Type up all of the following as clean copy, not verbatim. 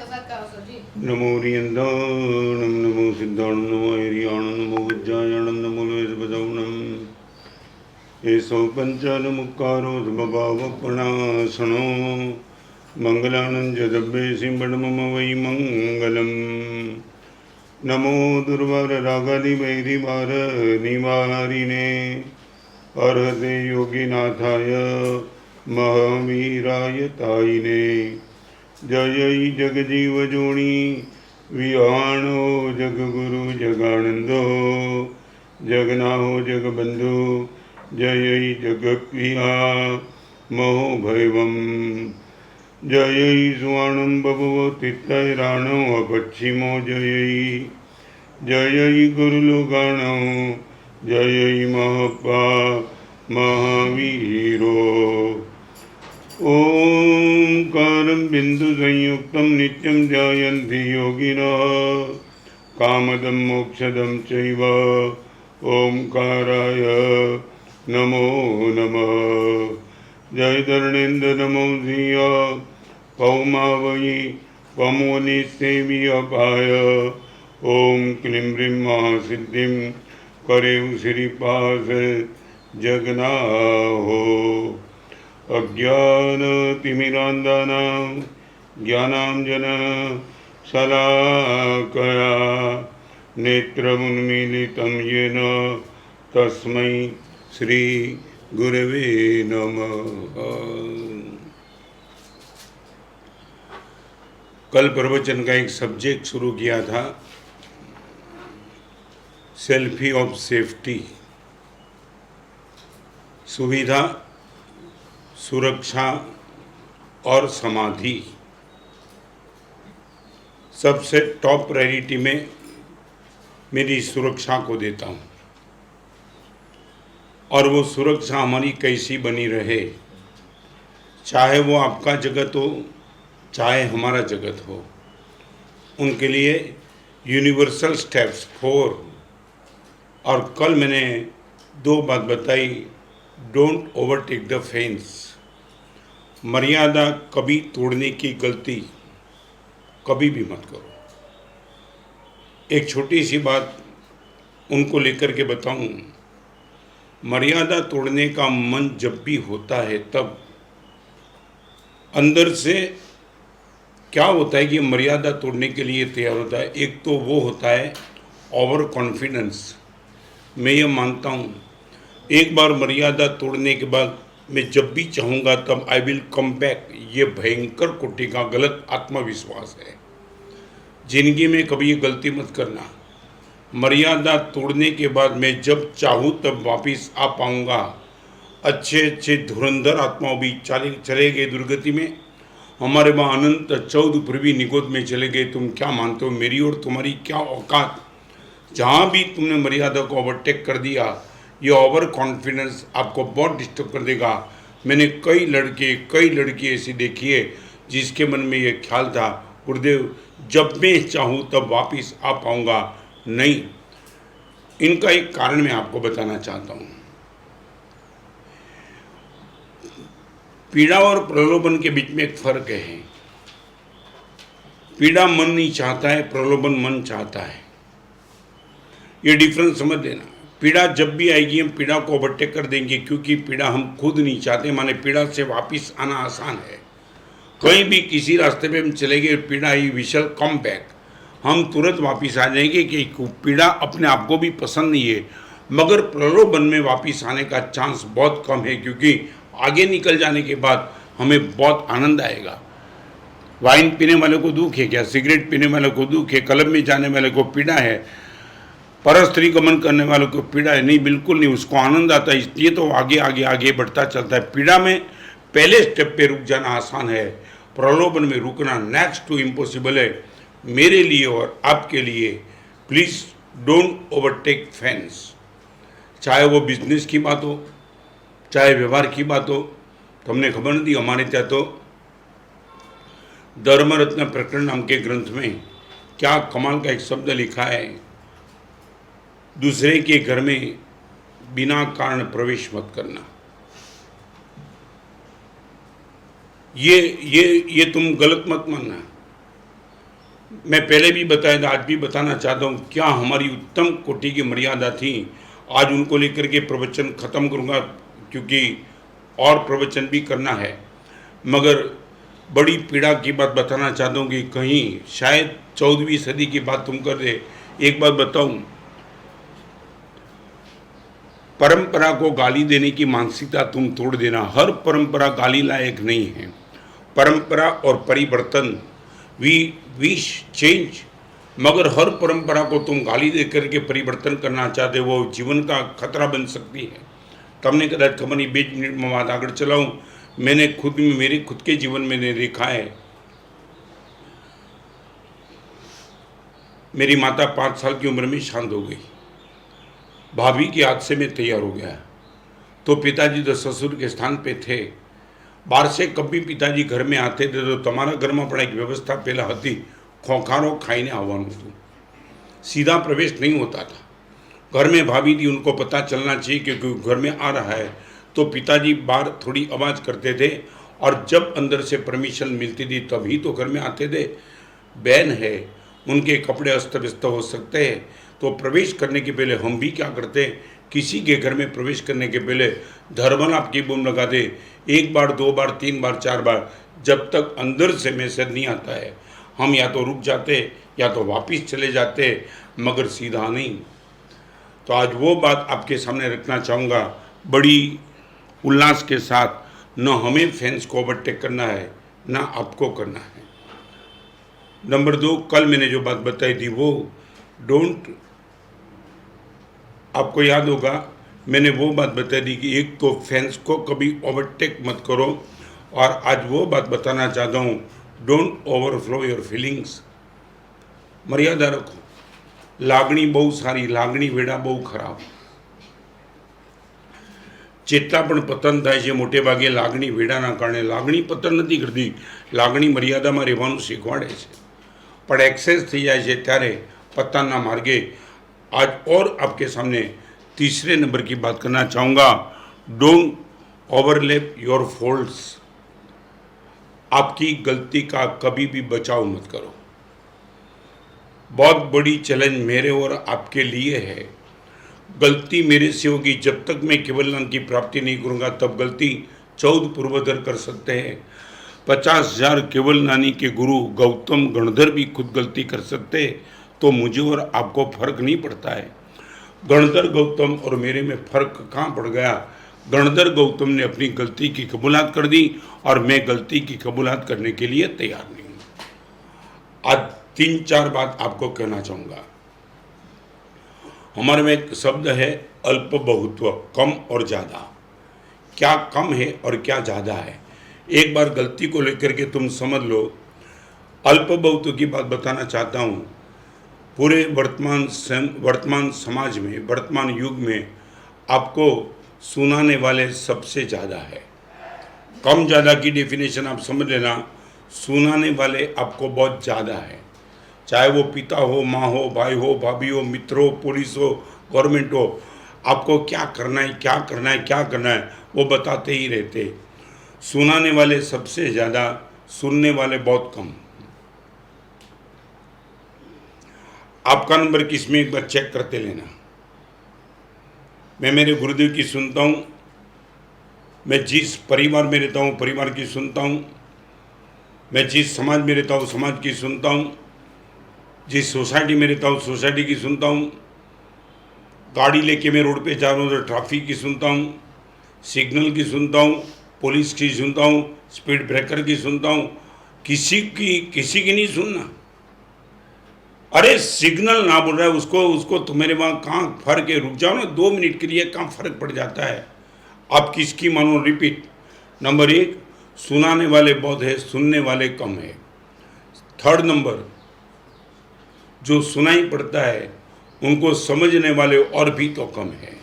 नमो रियंदाणं नमो सिद्धाणं नमो ऐरियाणं नमो वज्रायाणं नमो वेदपदौणं एषो पञ्चानमुक्कारो स्वभावपणासनो मङ्गलानं जदब्बे सिंहणमम वै मङ्गलम् नमो दुर्वाररागादिवैरिवारनिवारिणे अर्हते योगिनाथाय महावीराय तायिने जय जगजीव जोणी विहाणो जगगुरु जगानंदो जगनाहो जगबंधु जय जगक्रिया महो भैवम जय सुवर्णं बभवो तित्तैराणो अपच्छिमो जय गुरुलोकाणो जय महप्पा महावीरो ओंकारं बिंदु संयुक्तं नित्यं ध्यायन्ति योगिनः कामदं मोक्षदं चैव ओंकाराय नमो नमः जय धरणेन्द्र नमो धिय पौमावयि पमोनिसेव्यपाय ओम क्लीं ह्रीं महासिद्धिं करेव श्रीपास जगन्नाहो अज्ञानतिमिरान्धानां ज्ञानाञ्जनशलाकया नेत्रमुन्मीलितं येन तस्मै श्री गुरवे नमः। कल प्रवचन का एक सब्जेक्ट शुरू किया था, सेल्फी ऑफ सेफ्टी, सुविधा, सुरक्षा और समाधि। सबसे टॉप प्रायोरिटी में मेरी सुरक्षा को देता हूँ, और वो सुरक्षा हमारी कैसी बनी रहे, चाहे वो आपका जगत हो चाहे हमारा जगत हो, उनके लिए यूनिवर्सल स्टेप्स 4। और कल मैंने 2 बात बताई। डोंट ओवरटेक द फेंस, मर्यादा कभी तोड़ने की गलती कभी भी मत करो। एक छोटी सी बात उनको लेकर के बताऊं, मर्यादा तोड़ने का मन जब भी होता है तब अंदर से क्या होता है कि मर्यादा तोड़ने के लिए तैयार होता है। एक तो वो होता है ओवर कॉन्फिडेंस। मैं ये मानता हूँ एक बार मर्यादा तोड़ने के बाद मैं जब भी चाहूँगा तब आई विल कम बैक, ये भयंकर कोटि का गलत आत्मविश्वास है। जिंदगी में कभी ये गलती मत करना। मर्यादा तोड़ने के बाद मैं जब चाहूँ तब वापस आ पाऊँगा। अच्छे अच्छे धुरंधर आत्माओं भी चले गए दुर्गति में, हमारे वहाँ अनंत 14 पूर्वी निगोद में चले गए। तुम क्या मानते हो मेरी और तुम्हारी क्या औकात? जहाँ भी तुमने मर्यादा को ओवरटेक कर दिया, ये ओवर कॉन्फिडेंस आपको बहुत डिस्टर्ब कर देगा। मैंने कई लड़की ऐसी देखी है जिसके मन में ये ख्याल था, गुरुदेव जब मैं चाहूँ तब वापस आ पाऊँगा। नहीं, इनका एक कारण मैं आपको बताना चाहता हूँ। पीड़ा और प्रलोभन के बीच में एक फर्क है। पीड़ा मन नहीं चाहता है, प्रलोभन मन चाहता है। ये डिफरेंस समझ लेना। पीड़ा जब भी आएगी हम पीड़ा को ओवरटेक कर देंगे, क्योंकि पीड़ा हम खुद नहीं चाहते। माने पीड़ा से वापस आना आसान है। कहीं भी किसी रास्ते पे हम चले गए, पीड़ा आई, वी शैल कम बैक, हम तुरंत वापस आ जाएंगे कि पीड़ा अपने आप को भी पसंद नहीं है। मगर प्रलोभन में वापस आने का चांस बहुत कम है, क्योंकि आगे निकल जाने के बाद हमें बहुत आनंद आएगा। वाइन पीने वाले को दुख है क्या? सिगरेट पीने वाले को दुख है? क्लब में जाने वाले को पीड़ा है? परस्त्री गमन करने वालों को पीड़ा है? नहीं, बिल्कुल नहीं, उसको आनंद आता है। इसलिए तो आगे आगे आगे बढ़ता चलता है। पीड़ा में पहले स्टेप पे रुक जाना आसान है, प्रलोभन में रुकना नेक्स्ट टू इम्पॉसिबल है। मेरे लिए और आपके लिए प्लीज़ डोंट ओवरटेक फेंस। चाहे वो बिजनेस की बात हो, चाहे व्यवहार की बात हो। तो हमने खबर नहीं दी, हमारे क्या तो धर्मरत्न प्रकरण नाम के ग्रंथ में क्या कमाल का एक शब्द लिखा है, दूसरे के घर में बिना कारण प्रवेश मत करना। ये तुम गलत मत मानना। मैं पहले भी बताया था, आज भी बताना चाहता हूँ, क्या हमारी उत्तम कोटि की मर्यादा थी। आज उनको लेकर के प्रवचन खत्म करूँगा, क्योंकि और प्रवचन भी करना है। मगर बड़ी पीड़ा की बात बताना चाहता हूँ कि कहीं शायद 14वीं सदी की बात तुम कर दे। एक बात बताऊँ, परंपरा को गाली देने की मानसिकता तुम तोड़ देना। हर परंपरा गाली लायक नहीं है। परंपरा और परिवर्तन, वी विश चेंज, मगर हर परंपरा को तुम गाली दे करके परिवर्तन करना चाहते हो, वो जीवन का खतरा बन सकती है। तमने कदाच खबर नहीं, 20 मिनट में बात आगे चलाऊँ। मैंने मेरे खुद के जीवन में देखा है। मेरी माता 5 साल की उम्र में शांत हो गई। भाभी की याद से मैं तैयार हो गया, तो पिताजी तो ससुर के स्थान पे थे। बाहर से कभी पिताजी घर में आते थे तो તમારા ઘરમાં પણ एक व्यवस्था पहला હતી, खोखारो खाईने આવવાનું હતું, सीधा प्रवेश नहीं होता था। घर में भाभी थी, उनको पता चलना चाहिए क्योंकि घर में आ रहा है, तो पिताजी बाहर थोड़ी आवाज़ करते थे, और जब अंदर से परमिशन मिलती थी तभी तो घर में आते थे। बहन है, उनके कपड़े अस्त व्यस्त हो सकते हैं, तो प्रवेश करने के पहले हम भी क्या करते, किसी के घर में प्रवेश करने के पहले धर्मलाप की बूम लगा दे, 1 बार 2 बार 3 बार 4 बार, जब तक अंदर से मैसेज नहीं आता है हम या तो रुक जाते या तो वापस चले जाते, मगर सीधा नहीं। तो आज वो बात आपके सामने रखना चाहूँगा बड़ी उल्लास के साथ। न हमें फैंस को ओवरटेक करना है, ना आपको करना है। नंबर 2, कल मैंने जो बात बताई थी वो डोंट, आपको याद होगा मैंने वो बात बताई थी कि एक तो फैंस को कभी ओवरटेक मत करो, और आज वो बात बताना चाहता हूँ, डोंट ओवरफ्लो योर फीलिंग्स। मर्यादा रखो। લાગણી બહુ સારી, લાગણી વેડા બહુ ખરાબ। જેટલા પણ પતન થાય છે મોટે ભાગે લાગણી વેડાના કારણે। લાગણી પતન નથી કરતી, લાગણી મર્યાદામાં રહેવાનું શીખવાડે છે, પણ એક્સેસ થઈ જાય છે ત્યારે પતનના માર્ગે। आज और आपके सामने तीसरे नंबर की बात करना चाहूँगा, डोंट ओवरलैप योर फॉल्ट्स। आपकी गलती का कभी भी बचाव मत करो। बहुत बड़ी चैलेंज मेरे और आपके लिए है। गलती मेरे से होगी, जब तक मैं केवल नाम की प्राप्ति नहीं करूँगा तब गलती 14 पूर्वधर कर सकते हैं। 50,000 केवल नानी के गुरु गौतम गणधर भी खुद गलती कर सकते, तो मुझे और आपको फर्क नहीं पड़ता है। गणधर गौतम और मेरे में फर्क कहाँ पड़ गया। गणधर गौतम ने अपनी गलती की कबूलात कर दी, और मैं गलती की कबूलात करने के लिए तैयार नहीं हूँ। आज 3-4 बात आपको कहना चाहूँगा। हमारे में एक शब्द है अल्प बहुत्व, कम और ज़्यादा। क्या कम है और क्या ज़्यादा है, एक बार गलती को लेकर के तुम समझ लो। अल्प बहुत्व की बात बताना चाहता हूँ। पूरे वर्तमान समाज में, वर्तमान युग में आपको सुनाने वाले सबसे ज़्यादा है। कम ज़्यादा की डेफिनेशन आप समझ लेना, सुनाने वाले आपको बहुत ज़्यादा है। चाहे वो पिता हो, माँ हो, भाई हो, भाभी हो, मित्र हो, पुलिस हो, गवर्नमेंट हो, आपको क्या करना है, क्या करना है, क्या करना है वो बताते ही रहते। सुनाने वाले सबसे ज़्यादा, सुनने वाले बहुत कम। आपका नंबर किस में, एक बार चेक करते लेना। मैं मेरे गुरुदेव की सुनता हूँ, मैं जिस परिवार में रहता हूँ परिवार की सुनता हूँ, मैं जिस समाज में रहता हूँ समाज की सुनता हूँ, जिस सोसाइटी में रहता हूँ सोसाइटी की सुनता हूँ। गाड़ी लेके मैं रोड पे जा रहा हूँ तो ट्रैफिक की सुनता हूँ, सिग्नल की सुनता हूँ, पुलिस की सुनता हूँ, स्पीड ब्रेकर की सुनता हूँ। किसी की नहीं सुनना। अरे सिग्नल ना बोल रहा है उसको तो मेरे वहाँ कहाँ फर्क है, रुक जाओ ना 2 मिनट के लिए, कहाँ फर्क पड़ जाता है। आप किसकी मानो, रिपीट। नंबर 1, सुनाने वाले बहुत है, सुनने वाले कम है। 3rd नंबर, जो सुनाई पड़ता है उनको समझने वाले और भी तो कम है।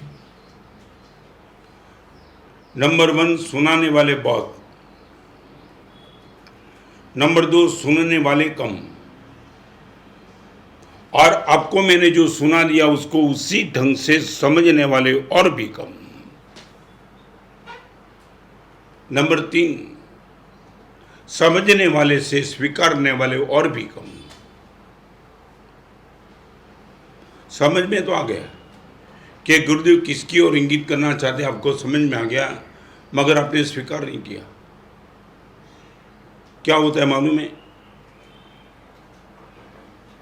नंबर 1, सुनाने वाले बहुत। नंबर 2, सुनने वाले कम। और आपको मैंने जो सुना दिया उसको उसी ढंग से समझने वाले और भी कम। नंबर 3, समझने वाले से स्वीकारने वाले और भी कम। समझ में तो आ गया कि गुरुदेव किसकी ओर इंगित करना चाहते, आपको समझ में आ गया, मगर आपने स्वीकार नहीं किया। क्या होता है मालूम है,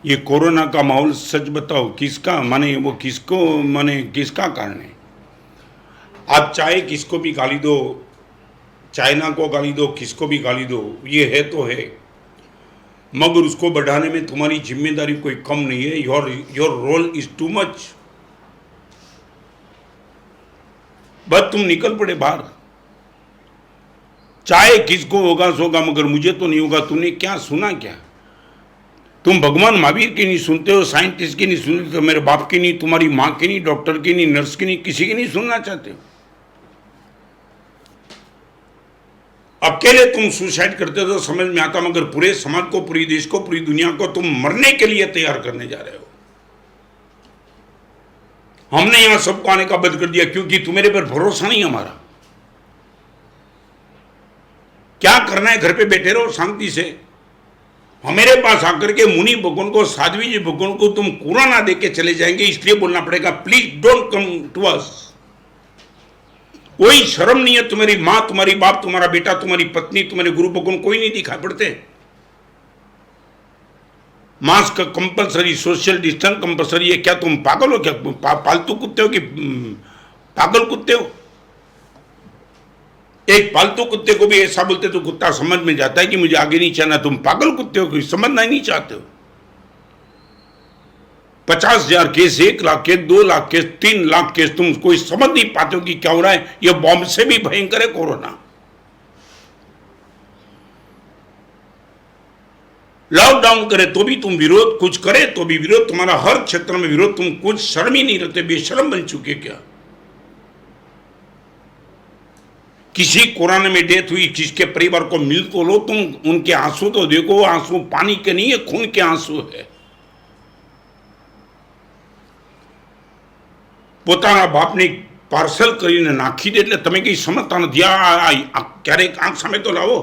ये कोरोना का माहौल सच बताओ किसका माने, वो किसको माने, किसका कारण है? आप चाहे किसको भी गाली दो, चाइना को गाली दो, किसको भी गाली दो, ये है तो है, मगर उसको बढ़ाने में तुम्हारी जिम्मेदारी कोई कम नहीं है। Your role is too much. बस तुम निकल पड़े बाहर, चाहे किसको होगा सोगा, मगर मुझे तो नहीं होगा। तुमने क्या सुना? क्या तुम भगवान महावीर की नहीं सुनते हो, साइंटिस्ट की नहीं सुनते हो, मेरे बाप की नहीं, तुम्हारी माँ की नहीं, डॉक्टर की नहीं, नर्स की नहीं, किसी की नहीं सुनना चाहते हो? अकेले तुम सुसाइड करते हो तो समझ में आता, मगर पूरे समाज को, पूरी देश को, पूरी दुनिया को तुम मरने के लिए तैयार करने जा रहे हो। हमने यहां सबको आने का बंद कर दिया क्योंकि तुम्हारे पर भरोसा नहीं हमारा। क्या करना है, घर पे बैठे रहो शांति से। हमारे पास आकर के मुनि भगवान को, साध्वी जी भगवान को तुम कोरोना देके चले जाएंगे, इसलिए बोलना पड़ेगा please don't come to us. कोई शर्म नहीं है? तुम्हारी मां, तुम्हारी बाप, तुम्हारा बेटा, तुम्हारी पत्नी, तुम्हारे गुरु भगवान कोई नहीं दिखाई पड़ते? Mask compulsory, social distance compulsory है। क्या तुम पागल हो? क्या पालतू कुत्ते हो कि पागल कुत्ते हो? एक पालतू कुत्ते को भी ऐसा बोलते तो कुत्ता समझ में जाता है कि मुझे आगे नहीं चलना। तुम पागल कुत्ते हो, समझना ही नहीं चाहते हो। 50,000 case, 1 lakh case, 2 lakh case, 3 lakh case, तुम कोई समझ नहीं पाते हो कि क्या हो रहा है। यह बॉम्ब से भी भयंकर है कोरोना। लॉकडाउन करे तो भी तुम विरोध, कुछ करे तो भी विरोध, तुम्हारा हर क्षेत्र में विरोध। तुम कुछ शर्म ही नहीं रहते, बेशर्म बन चुके क्या? किसी कोरोना में डेथ हुई, जिसके परिवार को मिल तो लो, तुम उनके आंसू तो देखो। आंसू पानी के नहीं है, खून के आंसू है। પોતાના બાપને પાર્સલ કરીને નાખી દે એટલે તમે કઈ સમજતા નથી। ક્યારેક આંખ સામે તો લાવો।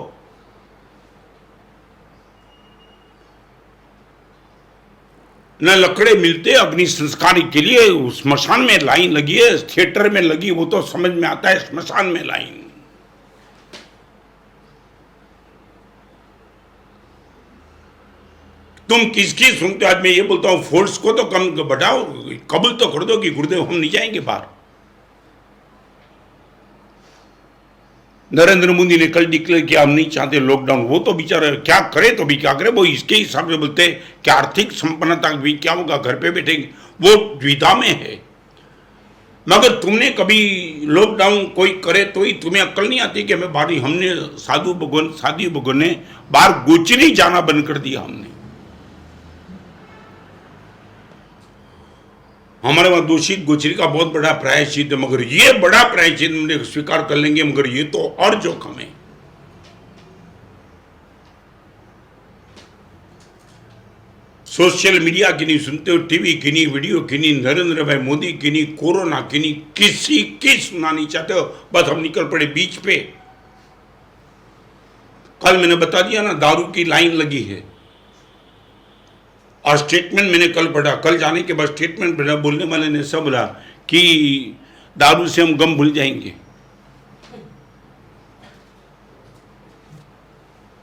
न लकड़े मिलते अग्नि संस्कार के लिए, स्मशान में लाइन लगी है, थिएटर में लगी, वो तो समझ में आता है, स्मशान में लाइन। तुम किसकी सुनते हो? आज मैं ये बोलता हूं, फोर्स को तो कम बढ़ाओ, कबूल तो कर दो कि गुरुदेव हम नहीं जाएंगे बाहर। नरेंद्र मोदी ने कल डिक्लेयर किया हम नहीं चाहते लॉकडाउन। वो तो बेचारे क्या करे तो भी क्या करे, वो इसके हिसाब से बोलते कि आर्थिक संपन्नता भी क्या होगा, घर पे बैठेंगे, वो द्विधा में है। मगर तुमने कभी लॉकडाउन कोई करे तो ही तुम्हें अक्ल नहीं आती कि हमें बाहर, हमने साधु भगवान ने बाहर गोचरी जाना बंद कर दिया। हमने, हमारे वहां दूषित गोचरी का बहुत बड़ा प्रायश्चित है, मगर ये बड़ा प्रायश्चित हम स्वीकार कर लेंगे, मगर ये तो और जोखिम है। सोशल मीडिया की नहीं सुनते हो, टीवी की नहीं, वीडियो की नहीं, नरेंद्र भाई मोदी की नहीं, कोरोना की नहीं, किसी की सुनना नहीं चाहते हो। बस हम निकल पड़े बीच पे। कल मैंने बता दिया ना, दारू की लाइन लगी है। और स्टेटमेंट मैंने कल पढ़ा, कल जाने के बाद स्टेटमेंट पढ़ा, बोलने वाले ने सब बोला कि दारू से हम गम भूल जाएंगे।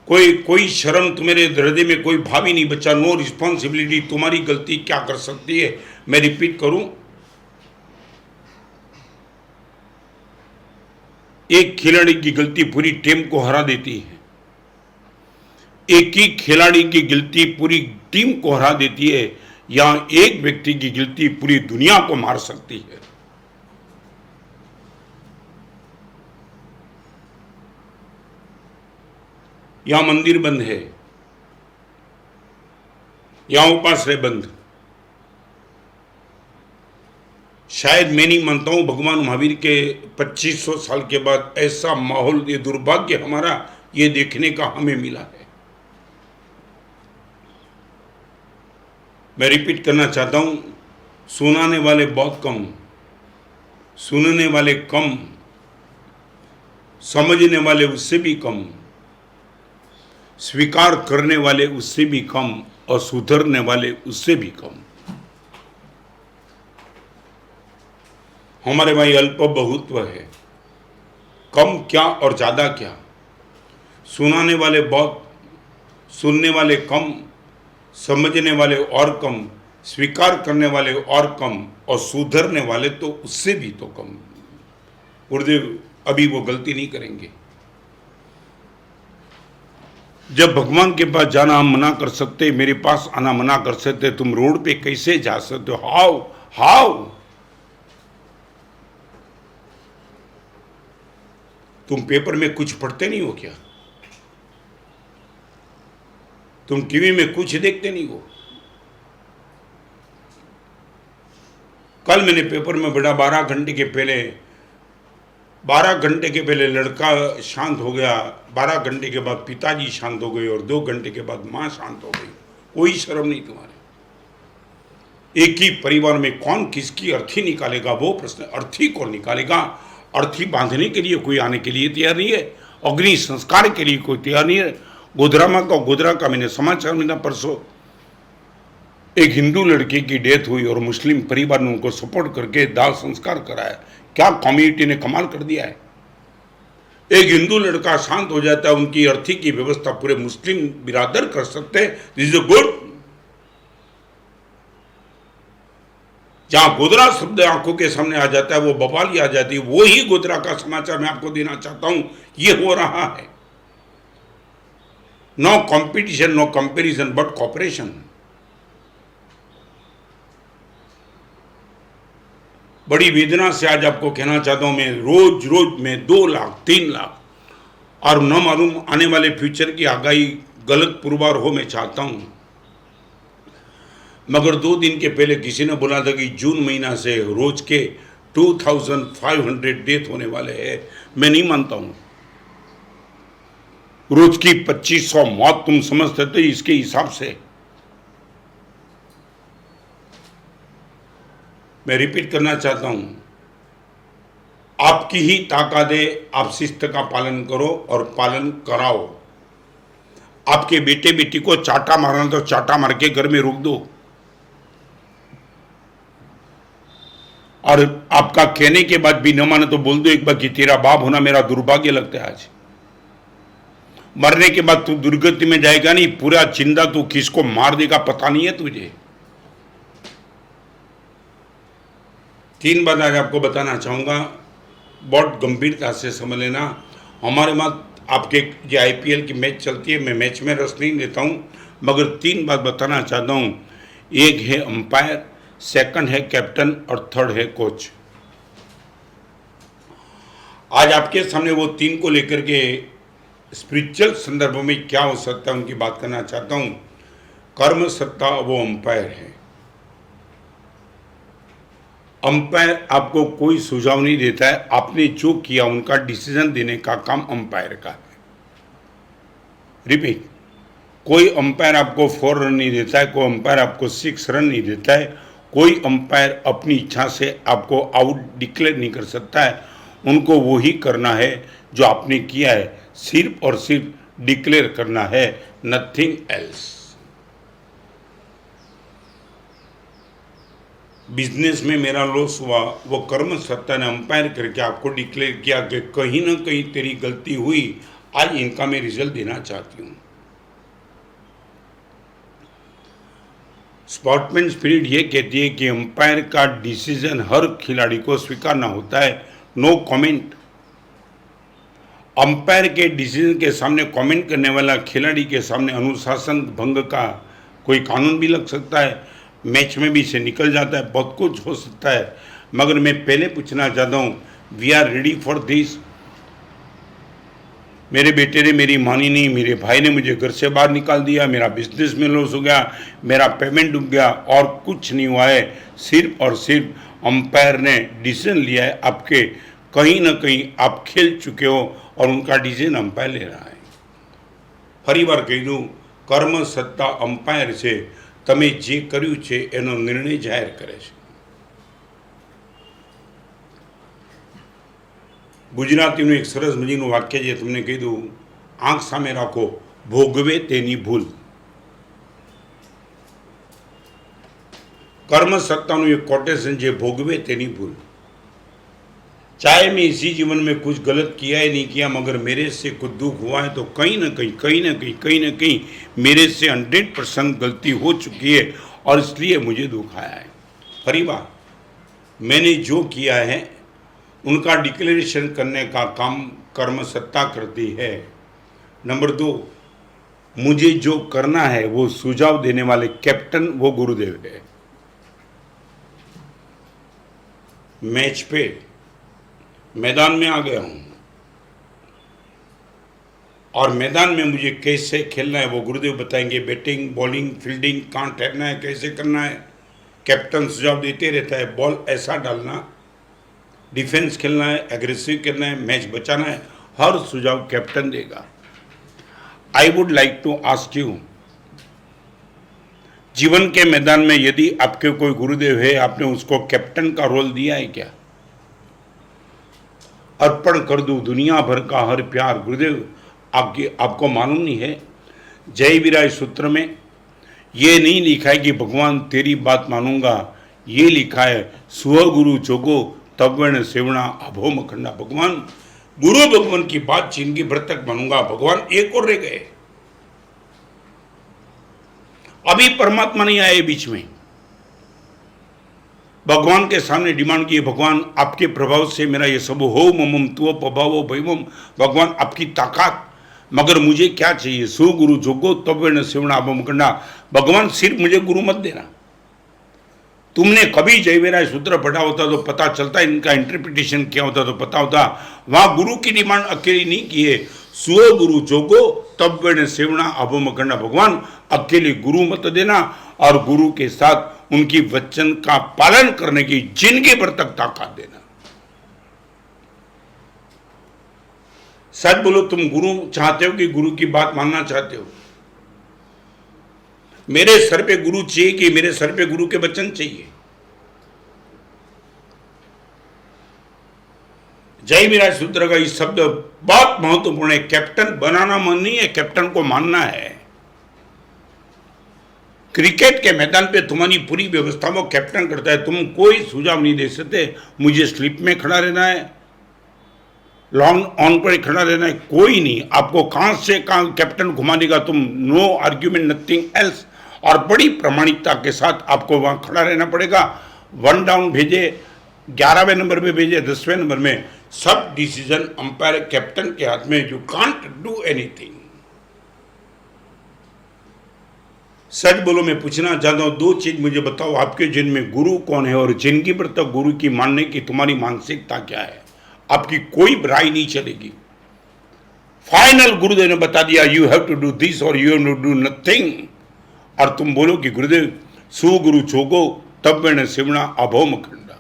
कोई शर्म तुम्हारे हृदय में, कोई भाव ही नहीं बचा। No responsibility. तुम्हारी गलती क्या कर सकती है? मैं रिपीट करूं, एक खिलाड़ी की गलती पूरी टीम को हरा देती है। एक ही खिलाड़ी की गलती पूरी टीम को हरा देती है, या एक व्यक्ति की गलती पूरी दुनिया को मार सकती है। यहां मंदिर बंद है, यहां उपाश्रय बंद। शायद मैं नहीं मानता हूं भगवान महावीर के 2500 साल के बाद ऐसा माहौल, ये दुर्भाग्य हमारा ये देखने का हमें मिला है। मैं रिपीट करना चाहता हूं, सुनाने वाले बहुत कम, सुनने वाले कम, समझने वाले उससे भी कम, स्वीकार करने वाले उससे भी कम, और सुधरने वाले उससे भी कम। हमारे भाई अल्प बहुत्व है, कम क्या और ज़्यादा क्या, सुनाने वाले बहुत, सुनने वाले कम, समझने वाले और कम, स्वीकार करने वाले और कम, और सुधरने वाले तो उससे भी तो कम। गुरुदेव अभी वो गलती नहीं करेंगे। जब भगवान के पास जाना हम मना कर सकते, मेरे पास आना मना कर सकते, तुम रोड पे कैसे जा सकते हो? How how? तुम पेपर में कुछ पढ़ते नहीं हो क्या? तुम टीवी में कुछ देखते नहीं हो? कल मैंने पेपर में पढ़ा 12 घंटे के पहले लड़का शांत हो गया, 12 घंटे के बाद पिताजी शांत हो गए और 2 घंटे के बाद मां शांत हो गई। कोई शर्म नहीं तुम्हारे। एक ही परिवार में कौन किसकी अर्थी निकालेगा? वो प्रश्न, अर्थी कौन निकालेगा? अर्थी बांधने के लिए कोई आने के लिए तैयार नहीं है, अग्नि संस्कार के लिए कोई तैयार नहीं है। गोधरा का मैंने समाचार मिला परसों, एक हिंदू लड़के की डेथ हुई और मुस्लिम परिवार ने उनको सपोर्ट करके दाह संस्कार कराया। क्या कम्युनिटी ने कमाल कर दिया है। एक हिंदू लड़का शांत हो जाता है, उनकी अर्थी की व्यवस्था पूरे मुस्लिम बिरादर कर सकते हैं। This is good. जहां गोधरा शब्द आंखों के सामने आ जाता है वो बवाली आ जाती है। वो ही गोधरा का समाचार मैं आपको देना चाहता हूं। ये हो रहा है। No competition, no comparison, but cooperation. बड़ी वेदना से आज आपको कहना चाहता हूं, मैं रोज में 2 लाख 3 लाख और न मालूम आने वाले फ्यूचर की आगाही गलत पुरवार हो, मैं चाहता हूं। मगर 2 दिन के पहले किसी ने बोला था कि जून महीना से रोज के 2500 डेथ होने वाले हैं। मैं नहीं मानता हूं। रोज की 2500 मौत तुम समझते थे इसके हिसाब से? मैं रिपीट करना चाहता हूं, आपकी ही ताकत है, आप शिस्त का पालन करो और पालन कराओ। आपके बेटे बेटी को चाटा मारना तो चाटा मार के घर में रोक दो। और आपका कहने के बाद भी न माने तो बोल दो एक बार कि तेरा बाप होना मेरा दुर्भाग्य लगता है। आज मरने के बाद तू दुर्गति में जाएगा नहीं, पूरा जिंदा तू किसको मार देगा पता नहीं है तुझे। 3 बात आज आपको बताना चाहूँगा, बहुत गंभीरता से समझ लेना। हमारे वहाँ आपके जो IPL की मैच चलती है, मैं मैच में रस नहीं लेता हूँ, मगर 3 बात बताना चाहता हूँ। एक है अंपायर, सेकंड है कैप्टन और थर्ड है कोच। आज आपके सामने वो 3 को लेकर के स्पिरिचुअल संदर्भ में क्या हो सकता है उनकी बात करना चाहता हूँ। कर्म सत्ता वो अंपायर है। अंपायर आपको कोई सुझाव नहीं देता है, आपने जो किया उनका डिसीजन देने का काम अंपायर का है। रिपीट, कोई अंपायर आपको 4 रन नहीं देता है, कोई अंपायर आपको 6 रन नहीं देता है, कोई अंपायर अपनी इच्छा से आपको आउट डिक्लेयर नहीं कर सकता है। उनको वो ही करना है जो आपने किया है, सिर्फ और सिर्फ डिक्लेयर करना है, नथिंग एल्स। बिजनेस में मेरा लॉस हुआ, वो कर्म सत्ता ने अंपायर करके आपको डिक्लेयर किया कि कहीं ना कहीं तेरी गलती हुई, आज इनका मैं रिजल्ट देना चाहती हूँ। स्पोर्ट्समैन स्पिरिट ये कहती है कि अंपायर का डिसीजन हर खिलाड़ी को स्वीकारना होता है। No comment. अंपायर के डिसीजन के सामने कमेंट करने वाला खिलाड़ी के सामने अनुशासन भंग का कोई कानून भी लग सकता है, मैच में भी से निकल जाता है, बहुत कुछ हो सकता है। मगर मैं पहले पूछना चाहता हूँ, we are ready for this? मेरे बेटे ने मेरी मानी नहीं, मेरे भाई ने मुझे घर से बाहर निकाल दिया, मेरा बिजनेस में लॉस हो गया, मेरा पेमेंट डूब गया और कुछ नहीं हुआ है। सिर्फ और सिर्फ अंपायर ने डिसीजन लिया है आपके, कहीं ना कहीं आप खेल चुके हो और उनका डिसीजन अंपायर ले रहा है। फरी बार कही दूँ, कर्म सत्ता अंपायर છે, તમે જે કર્યું છે એનો નિર્ણય જાહેર કરે છે। ગુજરાતીનું એક સરસ મજાનું વાક્ય છે, તમને કહી દઉં, આંખ સામે રાખો, ભોગવે તેની ભૂલ। કર્મ સત્તાનું એક કોટેશન છે, ભોગવે તેની ભૂલ। चाहे मैं इसी जीवन में कुछ गलत किया ही नहीं किया, मगर मेरे से कुछ दुख हुआ है तो कहीं ना कहीं मेरे से 100% गलती हो चुकी है और इसलिए मुझे दुख आया है। परिवार, मैंने जो किया है उनका डिक्लेरेशन करने का काम कर्म सत्ता करती है। नंबर 2, मुझे जो करना है वो सुझाव देने वाले कैप्टन वो गुरुदेव है। मैच पे मैदान में आ गया हूं और मैदान में मुझे कैसे खेलना है वो गुरुदेव बताएंगे। बैटिंग, बॉलिंग, फील्डिंग कहाँ ठहरना है, कैसे करना है, कैप्टन सुझाव देते रहता है। बॉल ऐसा डालना, डिफेंस खेलना है, एग्रेसिव खेलना है, मैच बचाना है, हर सुझाव कैप्टन देगा। I would like to ask you, जीवन के मैदान में यदि आपके कोई गुरुदेव है, आपने उसको कैप्टन का रोल दिया है क्या? अर्पण कर दूं दुनिया भर का हर प्यार। गुरुदेव आपको मालूम नहीं है, जय विराय सूत्र में ये नहीं लिखा है कि भगवान तेरी बात मानूंगा, ये लिखा है सुह गुरु जोगो तब सेवना अभो मखंडा। भगवान गुरु भगवान की बात जिंदगी भर तक मानूंगा। भगवान एक और रह गए, अभी परमात्मा नहीं आए बीच में। भगवान के सामने डिमांड की, भगवान आपके प्रभाव से मेरा ये सब हो मम तुव प्रभाव भैवम। भगवान आपकी ताकत, मगर मुझे क्या चाहिए? सु गुरु जोगो तब सेवना अभम करना। भगवान सिर्फ मुझे गुरु मत देना। तुमने कभी जय विराय सूत्र पढ़ा होता तो पता चलता, इनका इंटरप्रिटेशन क्या होता तो पता होता। वहां गुरु की डिमांड अकेली नहीं की है, सुओ गुरु जोगो तब सेवना अभम करना। भगवान अकेले गुरु मत देना और गुरु के साथ उनकी वचन का पालन करने की जिंदगी भर तक ताकत देना। सच बोलो, तुम गुरु चाहते हो कि गुरु की बात मानना चाहते हो? मेरे सर पे गुरु चाहिए कि मेरे सर पे गुरु के वचन चाहिए? जय विराय सूत्र का इस शब्द बहुत महत्वपूर्ण है। कैप्टन बनाना मन नहीं है, कैप्टन को मानना है। क्रिकेट के मैदान पे तुम्हारी पूरी व्यवस्था वो कैप्टन करता है, तुम कोई सुझाव नहीं दे सकते। मुझे स्लिप में खड़ा रहना है, लॉन्ग ऑन पर खड़ा रहना है, कोई नहीं। आपको कहां से कहां कैप्टन घुमा देगा, तुम नो आर्ग्यूमेंट, नथिंग एल्स। और बड़ी प्रामाणिकता के साथ आपको वहां खड़ा रहना पड़ेगा। 1 डाउन भेजे, 11वें नंबर में भेजे, 10वें नंबर में, सब डिसीजन अंपायर कैप्टन के हाथ में। You can't do anything. सच बोलो, मैं पूछना चाहता हूं, 2 चीज मुझे बताओ, आपके जिन में गुरु कौन है और जिंदगी भर तक गुरु की मानने की तुम्हारी मानसिकता क्या है? आपकी कोई राय नहीं चलेगी। फाइनल गुरुदेव ने बता दिया, you have to do this और you have to do nothing. और तुम बोलो कि गुरुदेव सु गुरु चोगो तब मैंने सिमणा अभोम खंडा।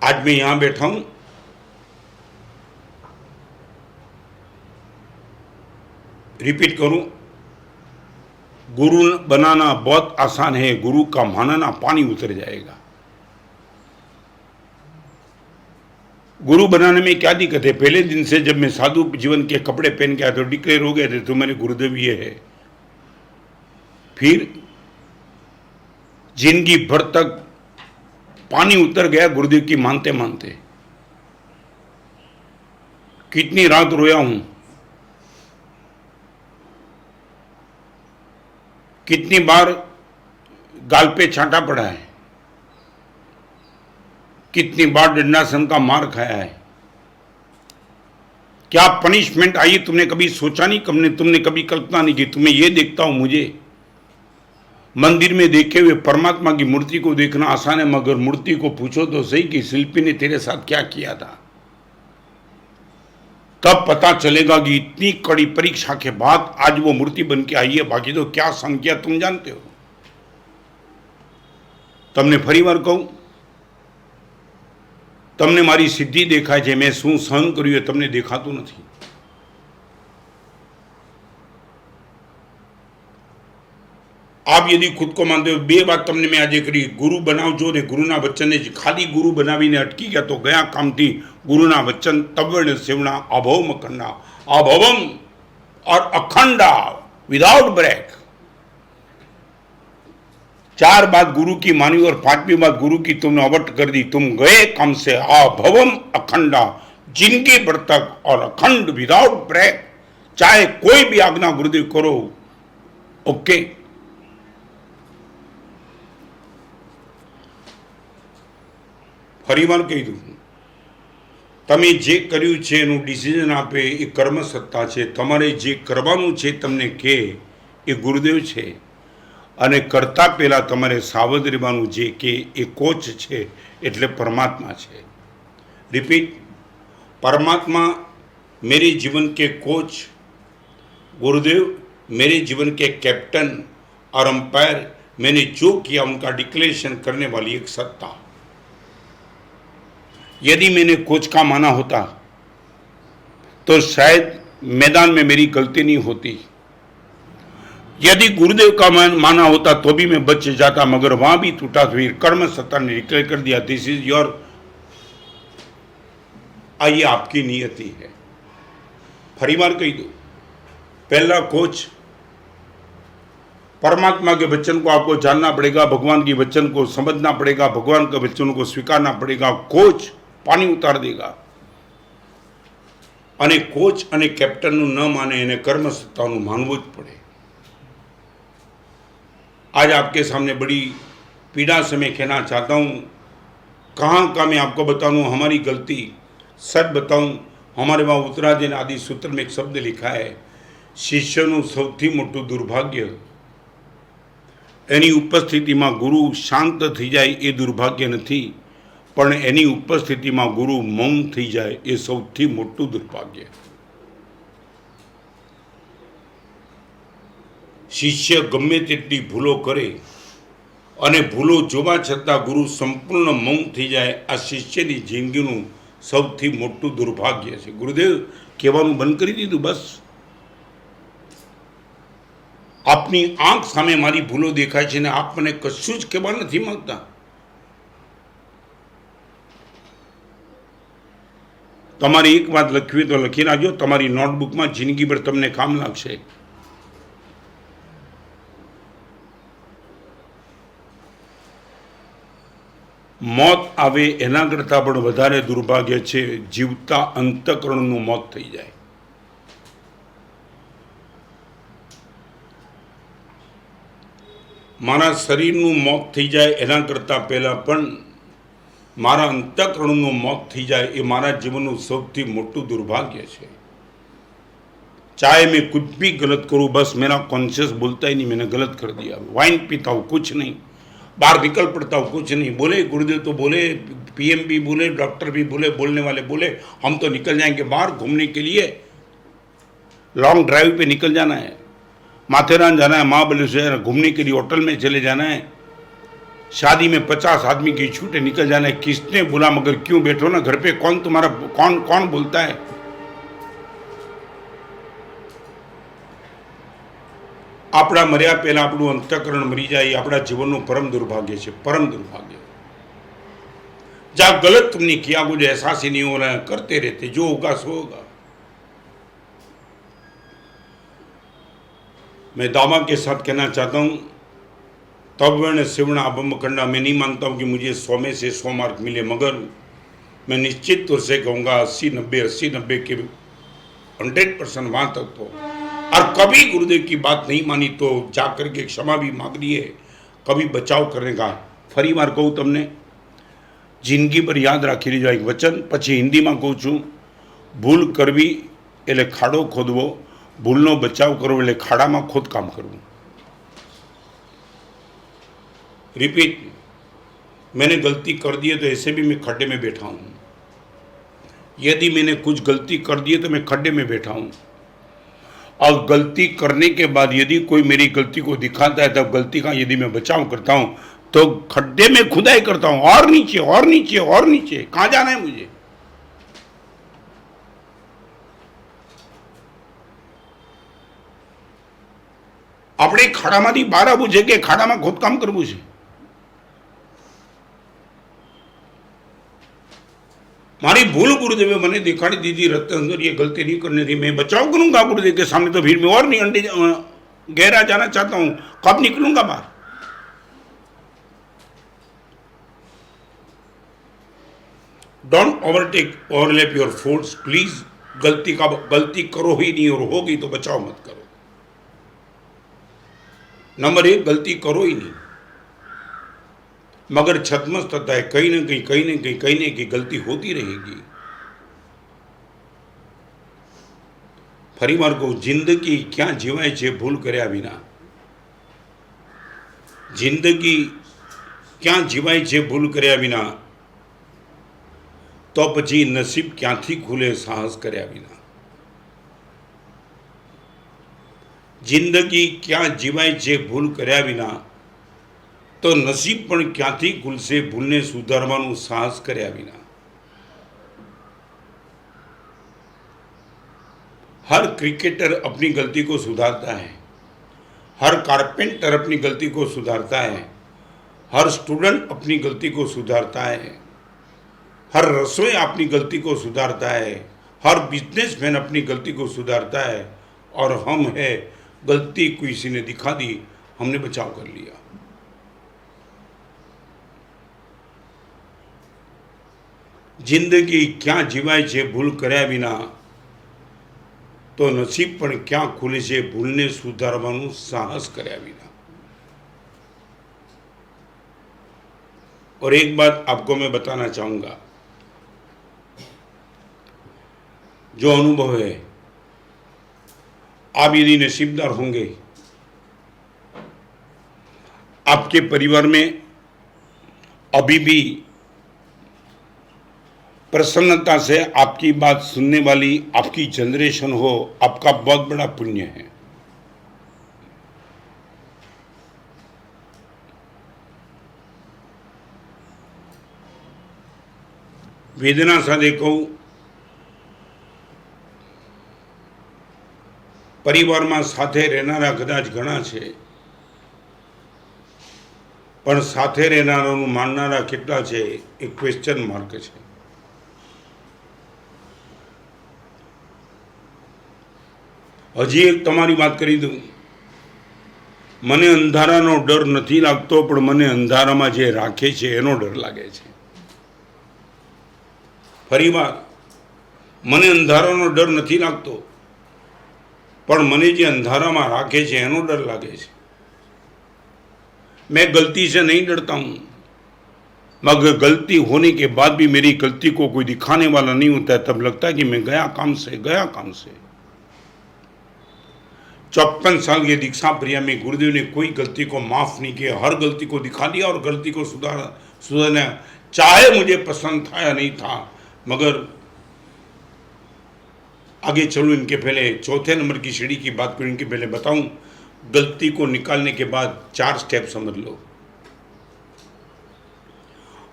आज मैं यहां बैठा हूं, रिपीट करूं, गुरु बनाना बहुत आसान है, गुरु का मानना पानी उतर जाएगा। गुरु बनाने में क्या दिक्कत है? पहले दिन से जब मैं साधु जीवन के कपड़े पहन के आया तो डिक्लेयर हो गए थे, तो मेरे गुरुदेव ये है। फिर जिंदगी भर तक पानी उतर गया गुरुदेव की मानते मानते। कितनी रात रोया हूं, कितनी बार गाल पे छांटा पड़ा है, कितनी बार दंडासन का मार खाया है। क्या पनिशमेंट आई तुमने कभी सोचा नहीं? तुमने कभी कल्पना नहीं की? तुम्हें ये देखता हूं, मुझे मंदिर में देखे हुए परमात्मा की मूर्ति को देखना आसान है, मगर मूर्ति को पूछो तो सही कि शिल्पी ने तेरे साथ क्या किया था। तब पता चलेगा कि इतनी कड़ी परीक्षा के बाद आज वो मूर्ति बन के आई है। बाकी तो क्या संख्या तुम जानते हो। તમને ફરીવાર કહું, તમને મારી સિદ્ધિ દેખાય છે, મેં શું સહન કર્યું એ તમને દેખાતું નથી। आप यदि खुद को मानते हो, 2 बात તમને મેં આજે કરી, ગુરુ બનાવજો ને ગુરુના વચનને જ ખાલી ગુરુ બનાવીને અટકી ગયા તો ગયા કામથી। ગુરુના વચન તવણ સેવણા અભૌમ કરના, અભવમ और अखंडा विदाउट ब्रेक। 4 बात गुरु की मानी और 5वीं बात गुरु की तुमने अवट कर दी। तुम गए काम से आ भवम अखंडा, जिंदगी भर तक और अखंड विदाउट ब्रेक, चाहे कोई भी आज्ञा गुरुदेव करो, ओके। फरीवार कही दू, તમે જે કર્યું છે એનું ડિસિઝન આપે એ કર્મ સત્તા છે। તમારે જે કરવાનું છે તમને કહે એ ગુરુદેવ છે, અને કરતા પહેલા તમારે સાવધ રહેવાનું જે કે એ કોચ છે એટલે પરમાત્મા છે। रिपीट, परमात्मा मेरे जीवन के कोच, गुरुदेव मेरे जीवन के कैप्टन और अंपायर, मैंने जो किया उनका डिक्लेरेशन करने वाली एक सत्ता। यदि मैंने कोच का माना होता तो शायद मैदान में मेरी गलती नहीं होती। यदि गुरुदेव का माना होता तो भी मैं बच जाता, मगर वहां भी टूटा। फिर कर्म सत्ता ने डिक्लेयर कर दिया, दिस इज योर, ये आपकी नियति है। फरी बार कही दो, पहला कोच परमात्मा के वचन को आपको जानना पड़ेगा, भगवान के वचन को समझना पड़ेगा, भगवान के वचनों को स्वीकारना पड़ेगा। कोच पानी उतार देगा, અને કોચ અને કેપ્ટનનું ન માને એને કર્મ સત્તાનું માનવું જ પડે। आज आपके सामने बड़ी पीड़ा से मैं कहना चाहता हूँ, कहाँ का मैं आपको बताऊँ हमारी गलती। सच बताऊँ, हमारे वहाँ उत्तराधीन आदि सूत्र में एक शब्द लिखा है, शिष्यનું સૌથી મોટું दुर्भाग्य એની ઉપસ્થિતિમાં ગુરુ શાંત થઈ જાય એ दुर्भाग्य નથી, પણ એની ઉપસ્થિતિમાં ગુરુ મૌન થઈ જાય એ સૌથી મોટું दुर्भाग्य। શિષ્ય ગમે તેટલી ભૂલો કરે અને ભૂલો જોવા છતાં ગુરુ સંપૂર્ણ મૌન થઈ જાય, આ શિષ્યની જિંદગીનું સૌથી મોટું दुर्भाग्य છે। ગુરુદેવ કહેવાનું બંધ કરી દીધું, બસ આપની આંખ સામે મારી ભૂલો દેખાય છે ને આપ મને કશું જ કહેવા નથી માંગતા। તમારી એક વાત લખવી તો લખી નાખજો, તમારી નોટબુકમાં જિંદગીભર તમને કામ લાગશે। મોત આવે એના કરતાં પણ વધારે દુર્ભાગ્ય છે જીવતા અંતઃકરણનું મોત થઈ જાય। મારા શરીરનું મોત થઈ જાય એના કરતાં પહેલાં પણ મારા અંતઃકરણનું મોત થઈ જાય એ મારા જીવનનું સૌથી મોટું दुर्भाग्य છે। चाहे मैं कुछ भी गलत करूँ, बस मेरा कॉन्शियस बोलता ही नहीं मैंने गलत कर दिया। वाइन पीता हूँ कुछ नहीं, बाहर निकल पड़ता हूँ कुछ नहीं। बोले गुरुदेव तो बोले, पीएम भी बोले, डॉक्टर भी बोले, बोलने वाले बोले हम तो निकल जाएंगे बाहर घूमने के लिए, लॉन्ग ड्राइव पे निकल जाना है, माथेरान जाना है, महाबलेश्वर घूमने के लिए होटल में चले जाना है, शादी में 50 आदमी की छूटे निकल जाना है। किसने बोला, मगर क्यों बैठो ना घर पे, कौन तुम्हारा कौन कौन बोलता है। આપણા મર્યા પહેલા આપણું અંતઃકરણ મરી જાય, આપણા જીવનનું પરમ दुर्भाग्य છે, परम दुर्भाग्य। जहाँ गलत तुमने किया मुझे एहसास ही नहीं हो रहा है, करते रहते, जो होगा सो होगा। मैं दावा के साथ कहना चाहता हूँ, तब वर्ण सिवर्ण अबमकंडा, मैं नहीं मानता हूँ कि मुझे 100 में से 100 मार्क मिले, मगर मैं निश्चित तौर से कहूँगा 80-90 के 100% वहाँ तक तो। और कभी गुरुदेव की बात नहीं मानी तो जाकर के क्षमा भी मांग ली है, कभी बचाव करने का। फरी बार कहूँ तमने जिंदगी पर याद राखी लीजो एक वचन, पछी हिंदी में कहूँ छूँ, भूल करवी एटले खाड़ो खोदवो, भूलनो बचाव करवो एटले खाड़ा में खोदकाम करवू। रिपीट, मैंने गलती कर दी है तो ऐसे भी मैं खड्डे में बैठा हूँ। यदि मैंने कुछ गलती कर दी है तो मैं खड्डे में बैठा हूँ, और गलती करने के बाद यदि कोई मेरी गलती को दिखाता है तब गलती का यदि मैं बचाव करता हूँ तो खड्डे में खुदाई करता हूँ, और नीचे और नीचे और नीचे। कहाँ जाना है मुझे? अपने खाड़ामांथी बहार आवવું છે કે ખાડામાં ખોદકામ કરવું છે? मारी भूल गुरुदेव मैंने दिखाड़ी दी थी, रत्न ये गलती नहीं करनी थी, मैं बचाव करूंगा गुरुदेव के सामने, तो भीड़ में और नहीं गहरा जाना चाहता हूँ, कब निकलूंगा बाहर? Don't overlap your faults please. गलती करो ही नहीं, और होगी तो बचाव मत करो। नंबर 1, गलती करो ही नहीं, मगर छतमस्त होता है कहीं ना कहीं गलती होती रहेगी। फरी मार को जिंदगी क्या जीवाय छे भूल कर्या विना। जिंदगी क्या जीवाय छे भूल कर्या विना, तो पछी नसीब क्यांथी खुले साहस कर्या विना। जिंदगी क्या जीवाय छे भूल कर्या विना, तो नसीब पण क्यांथी खुलशे भूलने सुधारवानुं साहस कर्या विना। हर क्रिकेटर अपनी गलती को सुधारता है, हर कारपेंटर अपनी गलती को सुधारता है, हर स्टूडेंट अपनी गलती को सुधारता है, हर रसोईया अपनी गलती को सुधारता है, हर बिजनेसमैन अपनी गलती को सुधारता है। और हम है गलती किसी ने दिखा दी, हमने बचाव कर लिया। जिंदगी क्या जीवाय छे भूल कर्या विना, तो नसीब पण क्या खुले छे भूलने सुधारवानुं साहस कर्या विना। और एक बात आपको मैं बताना चाहूंगा, जो अनुभव है, आप यदि नसीबदार होंगे, आपके परिवार में अभी भी प्रसन्नता से आपकी बात सुनने वाली आपकी जनरेशन हो, आपका बहुत बड़ा पुण्य है। वेदना साथे कहूं, परिवार में साथे रहनारा कदाच घणा छे, पण साथे रहनारानुं माननारा केटला छे एक क्वेश्चन मार्क छे। हजी एक तमारी बात करी दूं, मने अंधारानो डर नहीं लागतो, पण मने अंधारामां जे राखे छे एनो डर लागे छे। फरी बार, मने अंधारानो डर नहीं लागतो, पण मने जे अंधारामां राखे छे एनो डर लागे छे। मैं गलती से नहीं डरता हूं, मगर गलती होने के बाद भी मेरी गलती को कोई दिखाने वाला नहीं होता है, तब लगता है कि मैं गया काम से। 54 साल की दीक्षा प्रिया में गुरुदेव ने कोई गलती को माफ नहीं किया, हर गलती को दिखा दिया और गलती को सुधारना, चाहे मुझे पसंद था या नहीं था। मगर आगे चलूं इनके पहले चौथे नंबर की सीढ़ी की बात करूं, इनके पहले बताऊं, गलती को निकालने के बाद 4 स्टेप समझ लो।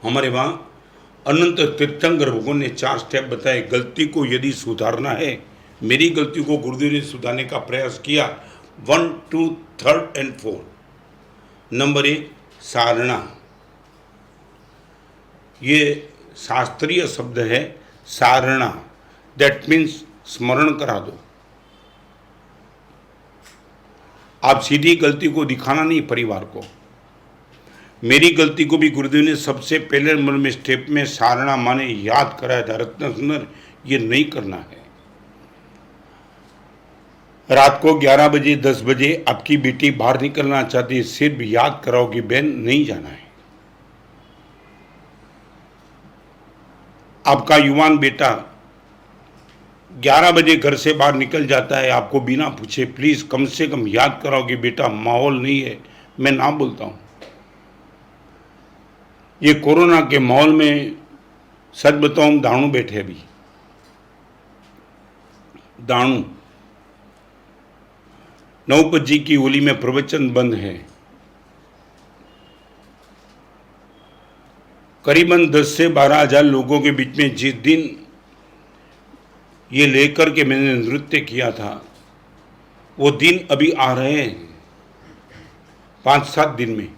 हमारे वहां अनंत तीर्थंकर भगवान ने 4 स्टेप बताए। गलती को यदि सुधारना है, मेरी गलती को गुरुदेव ने सुधारने का प्रयास किया। 1, 2, 3 एंड 4। नंबर 1, सारणा। ये शास्त्रीय शब्द है, सारणा। दैट मीन्स स्मरण करा दो। आप सीधी गलती को दिखाना नहीं परिवार को। मेरी गलती को भी गुरुदेव ने सबसे पहले नंबर में स्टेप में सारणा माने याद कराया था। रत्न सुंदर, ये नहीं करना है। रात को 11 बजे 10 बजे आपकी बेटी बाहर निकलना चाहती है, सिर्फ याद कराओ कि बहन नहीं जाना है। आपका युवान बेटा 11 बजे घर से बाहर निकल जाता है, आपको बिना पूछे प्लीज कम से कम याद कराओ कि बेटा माहौल नहीं है। मैं ना बोलता हूं, ये कोरोना के माहौल में सच बताऊं, दाणू बैठे अभी, दाणू 9 की होली में प्रवचन बंद है। करीबन 10 से 12 हजार लोगों के बीच में जिस दिन ये लेकर के मैंने नृत्य किया था, वो दिन अभी आ रहे हैं 5-7 दिन में,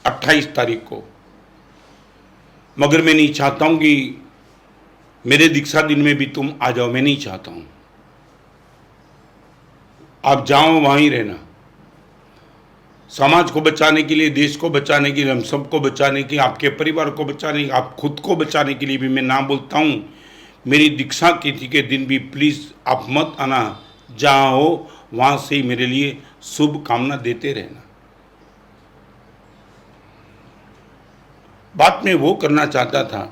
28 तारीख को। मगर मैं नहीं चाहता हूं कि मेरे दीक्षा दिन में भी तुम आ जाओ, मैं नहीं चाहता हूं। आप जाओ, वहीं रहना। समाज को बचाने के लिए, देश को बचाने के लिए, हम सबको बचाने के लिए, आपके परिवार को बचाने के लिए, आप खुद को बचाने के लिए भी मैं ना बोलता हूँ। मेरी दीक्षा तिथि के दिन भी प्लीज़ आप मत आना, जहाँ हो वहाँ से ही मेरे लिए शुभ कामना देते रहना। बात मैं वो करना चाहता था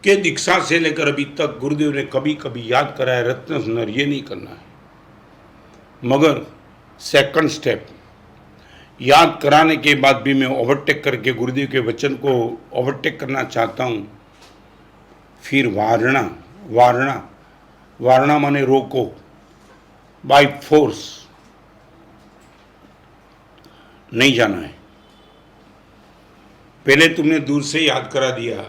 कि दीक्षा से लेकर अभी तक गुरुदेव ने कभी कभी याद कराया रत्न सुंदर, ये नहीं करना है, मगर सेकंड स्टेप याद कराने के बाद भी मैं ओवरटेक करके गुरुदेव के वचन को ओवरटेक करना चाहता हूँ। फिर वारणा, वारणा, वारणा माने रोको, बाय फोर्स नहीं जाना है। पहले तुमने दूर से याद करा दिया,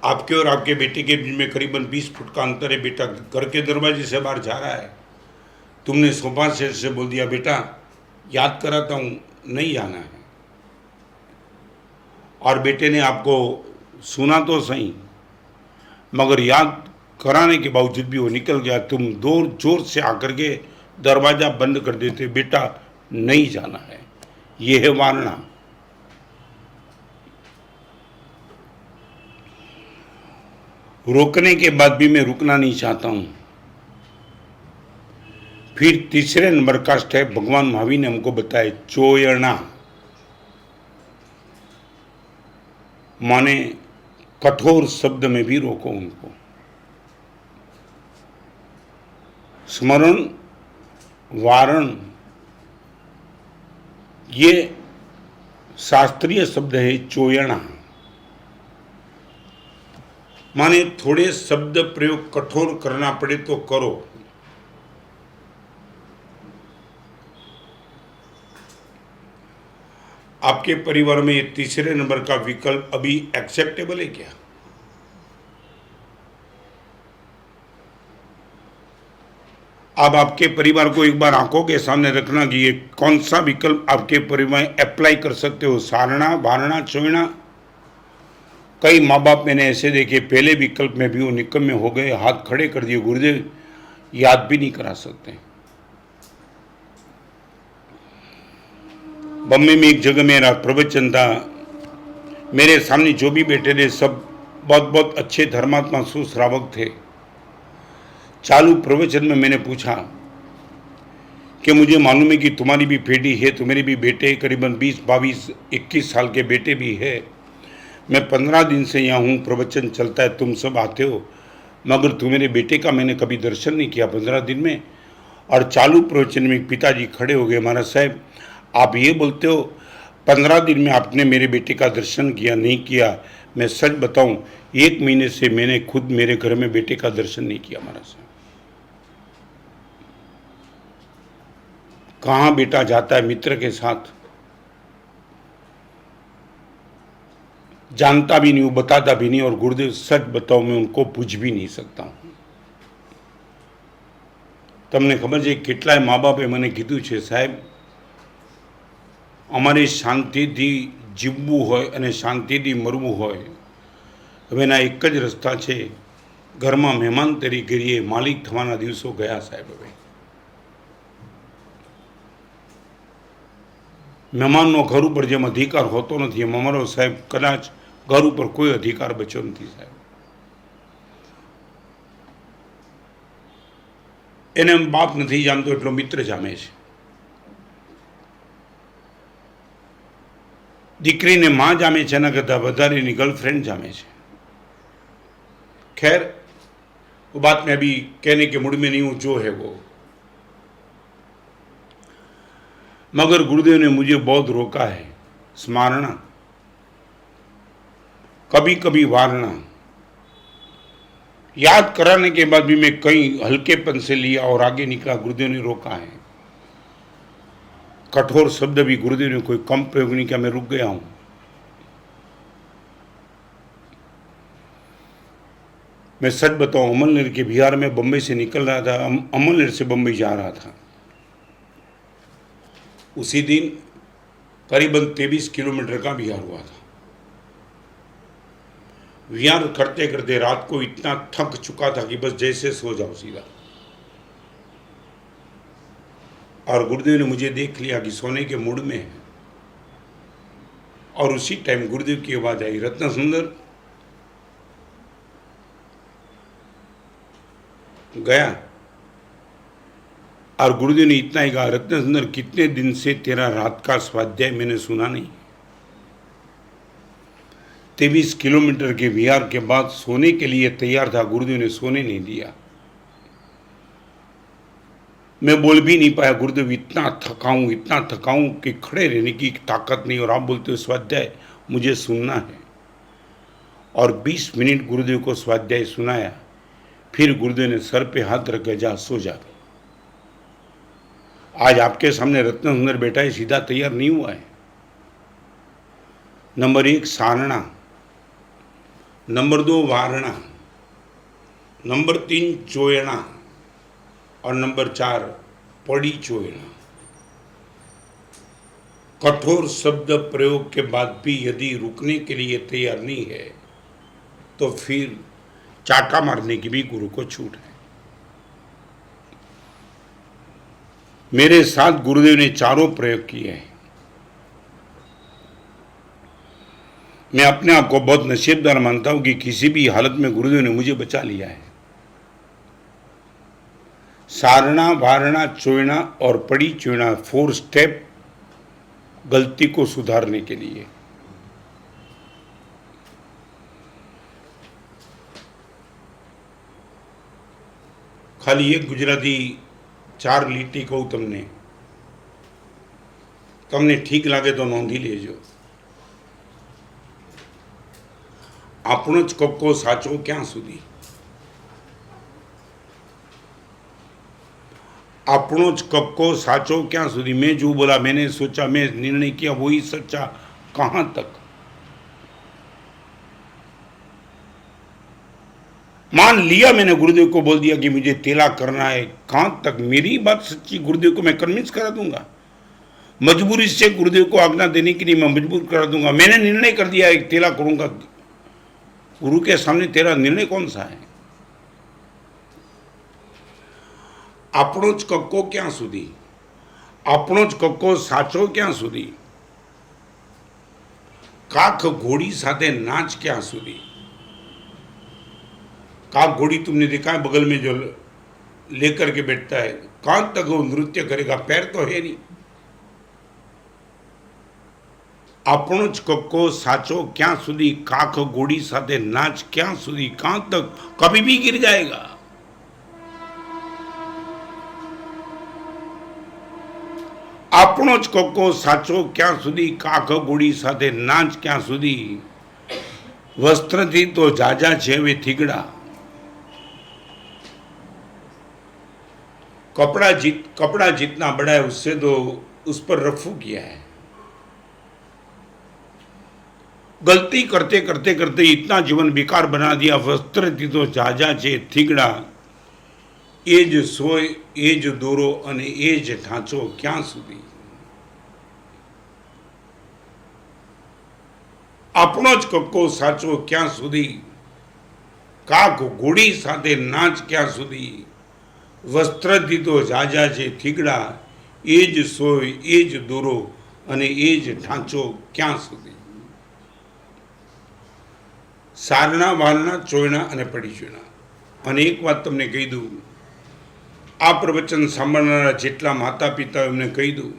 आपके और आपके बेटे के बीच में करीबन 20 फुट का अंतर है, बेटा घर के दरवाजे से बाहर जा रहा है, तुमने सोफा सेट से बोल दिया बेटा याद कराता हूँ, नहीं जाना है। और बेटे ने आपको सुना तो सही, मगर याद कराने के बावजूद भी वो निकल गया। तुम जोर से आकर के दरवाज़ा बंद कर देते, बेटा नहीं जाना है। ये है वारणा। रोकने के बाद भी मैं रुकना नहीं चाहता हूँ। फिर तीसरे नंबर का स्टेप भगवान महावीर ने हमको बताया, चोयणा माने कठोर शब्द में भी रोको उनको। स्मरण, वारण, ये शास्त्रीय शब्द है। चोयणा माने थोड़े शब्द प्रयोग कठोर करना पड़े तो करो। आपके परिवार में ये तीसरे नंबर का विकल्प अभी एक्सेप्टेबल है क्या? अब आपके परिवार को एक बार आंखों के सामने रखना कि ये कौन सा विकल्प आपके परिवार में अप्लाई कर सकते हो। सारणा, वारणा, चोयणा। कई माँ बाप मैंने ऐसे देखे, पहले विकल्प में भी वो निकम्मे हो गए, हाथ खड़े कर दिए, गुरुदेव याद भी नहीं करा सकते। बम्बई में एक जगह मेरा प्रवचन था, मेरे सामने जो भी बैठे थे सब बहुत बहुत अच्छे धर्मात्मा सुश्रावक थे। चालू प्रवचन में मैंने पूछा कि मुझे मालूम है कि तुम्हारी भी बेटी है, तुम्हारे भी बेटे करीबन 20, 22, 21 साल के बेटे भी है। मैं 15 दिन से यहाँ हूँ, प्रवचन चलता है, तुम सब आते हो, मगर तुम्हारे बेटे का मैंने कभी दर्शन नहीं किया 15 दिन में। और चालू प्रवचन में एक पिताजी खड़े हो गए, महाराज साहब आप ये बोलते हो 15 दिन में आपने मेरे बेटे का दर्शन किया नहीं किया। मैं सच बताऊं, 1 महीने से मैंने खुद मेरे घर में बेटे का दर्शन नहीं किया महाराज साहब। कहाँ बेटा जाता है मित्र के साथ, जानता भी नहीं हूँ, बताता भी नहीं, और गुरुदेव सच बताओ मैं उनको पूछ भी नहीं सकता हूँ। તમને ખબર છે કેટલાય મા બાપે મને કીધું છે, સાહેબ અમારે શાંતિથી જીવવું હોય અને શાંતિથી મરવું હોય, હવે એના એક જ રસ્તા છે, ઘરમાં મહેમાન તરીકે રહીએ, માલિક થવાના દિવસો ગયા સાહેબ। હવે મહેમાનનો ઘર ઉપર જેમ અધિકાર હોતો નથી એમ અમારો સાહેબ કદાચ ઘર ઉપર કોઈ અધિકાર બચ્યો નથી સાહેબ। એને બાપ નથી જામતો એટલો મિત્ર જામે છે, દીકરીને માં જામે છે એના કરતાં વધારે એની गर्लफ्रेंड જામે છે। खैर वो बात मैं अभी कहने के मूड में नहीं हूँ, जो है वो। मगर गुरुदेव ने मुझे बहुत रोका है। स्मारणा, कभी कभी वारणा, याद कराने के बाद भी मैं कई हल्केपन से लिया और आगे निकला, गुरुदेव ने रोका है। कठोर शब्द भी गुरुदेव ने कोई कम प्रयोग नहीं किया, मैं रुक गया हूं। मैं सच बताऊं, अमलनेर के बिहार में बम्बई से निकल रहा था, अमलनेर से बम्बई जा रहा था। उसी दिन करीबन 23 किलोमीटर का बिहार हुआ था। विहार करते करते रात को इतना थक चुका था कि बस जैसे सो जाओ सीधा। और गुरुदेव ने मुझे देख लिया कि सोने के मूड में है, और उसी टाइम गुरुदेव की आवाज आई, रत्न सुंदर। गया और गुरुदेव ने इतना ही कहा, रत्न सुंदर कितने दिन से तेरा रात का स्वाध्याय मैंने सुना नहीं। 23 किलोमीटर के विहार के बाद सोने के लिए तैयार था, गुरुदेव ने सोने नहीं दिया। मैं बोल भी नहीं पाया, गुरुदेव इतना थका हूं कि खड़े रहने की ताकत नहीं, और आप बोलते हो स्वाध्याय मुझे सुनना है। और 20 मिनट गुरुदेव को स्वाध्याय सुनाया, फिर गुरुदेव ने सर पे हाथ रख के जा सो जा। आज आपके सामने रत्न सुंदर बैठा है, सीधा तैयार नहीं हुआ है। नंबर 1 सारणा, नंबर 2 वारणा, नंबर 3 चोयणा, और नंबर 4 पड़ी चोयणा। कठोर शब्द प्रयोग के बाद भी यदि रुकने के लिए तैयार नहीं है तो फिर चाटा मारने की भी गुरु को छूट है। मेरे साथ गुरुदेव ने चारों प्रयोग किए हैं। मैं अपने आप को बहुत नसीबदार मानता हूं कि किसी भी हालत में गुरुदेव ने मुझे बचा लिया है। सारणा, वारणा, चोयणा और पड़ी चोयणा 4 स्टेप गलती को सुधारने के लिए। खाली एक गुजराती 4 લીટી કહું તમને ठीक लागे तो नोंधी लेजो। આપણો જ કક્કો સાચો ક્યાં સુધી? આપણો જ કક્કો સાચો ક્યાં સુધી? मैं जो बोला, मैंने सोचा, मैं निर्णय किया, वही सच्चा, कहाँ तक? मान लिया मैंने, गुरुदेव को बोल दिया कि मुझे तेला करना है, कहाँ तक? मेरी बात सच्ची, गुरुदेव को मैं कन्विंस करा दूंगा। मजबूरी से गुरुदेव को आज्ञा देने के लिए मैं मजबूर करा दूंगा। मैंने निर्णय कर दिया है, तेला करूंगा। गुरु के सामने तेरा निर्णय कौन सा है? આપણો જ કક્કો ક્યાં સુધી? આપણો જ કક્કો સાચો ક્યાં સુધી? કાખ ઘોડી સાથે नाच ક્યાં સુધી? काक घोड़ी तुमने देखा है, बगल में जो लेकर के बैठता है, कहां तक वो नृत्य करेगा? पैर तो है नहीं। આપણો જ કક્કો સાચો ક્યાં સુધી? કાખ ઘોડી સાથે नाच ક્યાં સુધી? कहां तक? कभी भी गिर जाएगा। આપણો જ કક્કો સાચો ક્યાં સુધી? કાખ ઘોડી સાથે नाच ક્યાં સુધી? વસ્ત્રથી તો જાજા છે હવે થીગડા। कपड़ा जितना बड़ा है उससे तो उस पर रफू किया है। गलती करते करते करते इतना जीवन बेकार बना दिया। वस्त्र थी तो जाजा छे थीगड़ा, एज सोय एज दोरो अने एज ढांचो क्यां सुधी? આપણો જ કક્કો સાચો ક્યાં સુધી? કાક ઘોડી સાથે नाच ક્યાં સુધી? વસ્ત્ર દીધો જાજા છે થીગડા, એજ સોય એજ દોરો અને એજ ઢાંચો ક્યાં સુધી? સારણા, વાલના, ચોયણા અને પડી ચોયણા। અને એક વાત તમને કહી દઉં, આ પ્રવચન સાંભળનારા જેટલા માતા પિતા એમને કહી દઉં,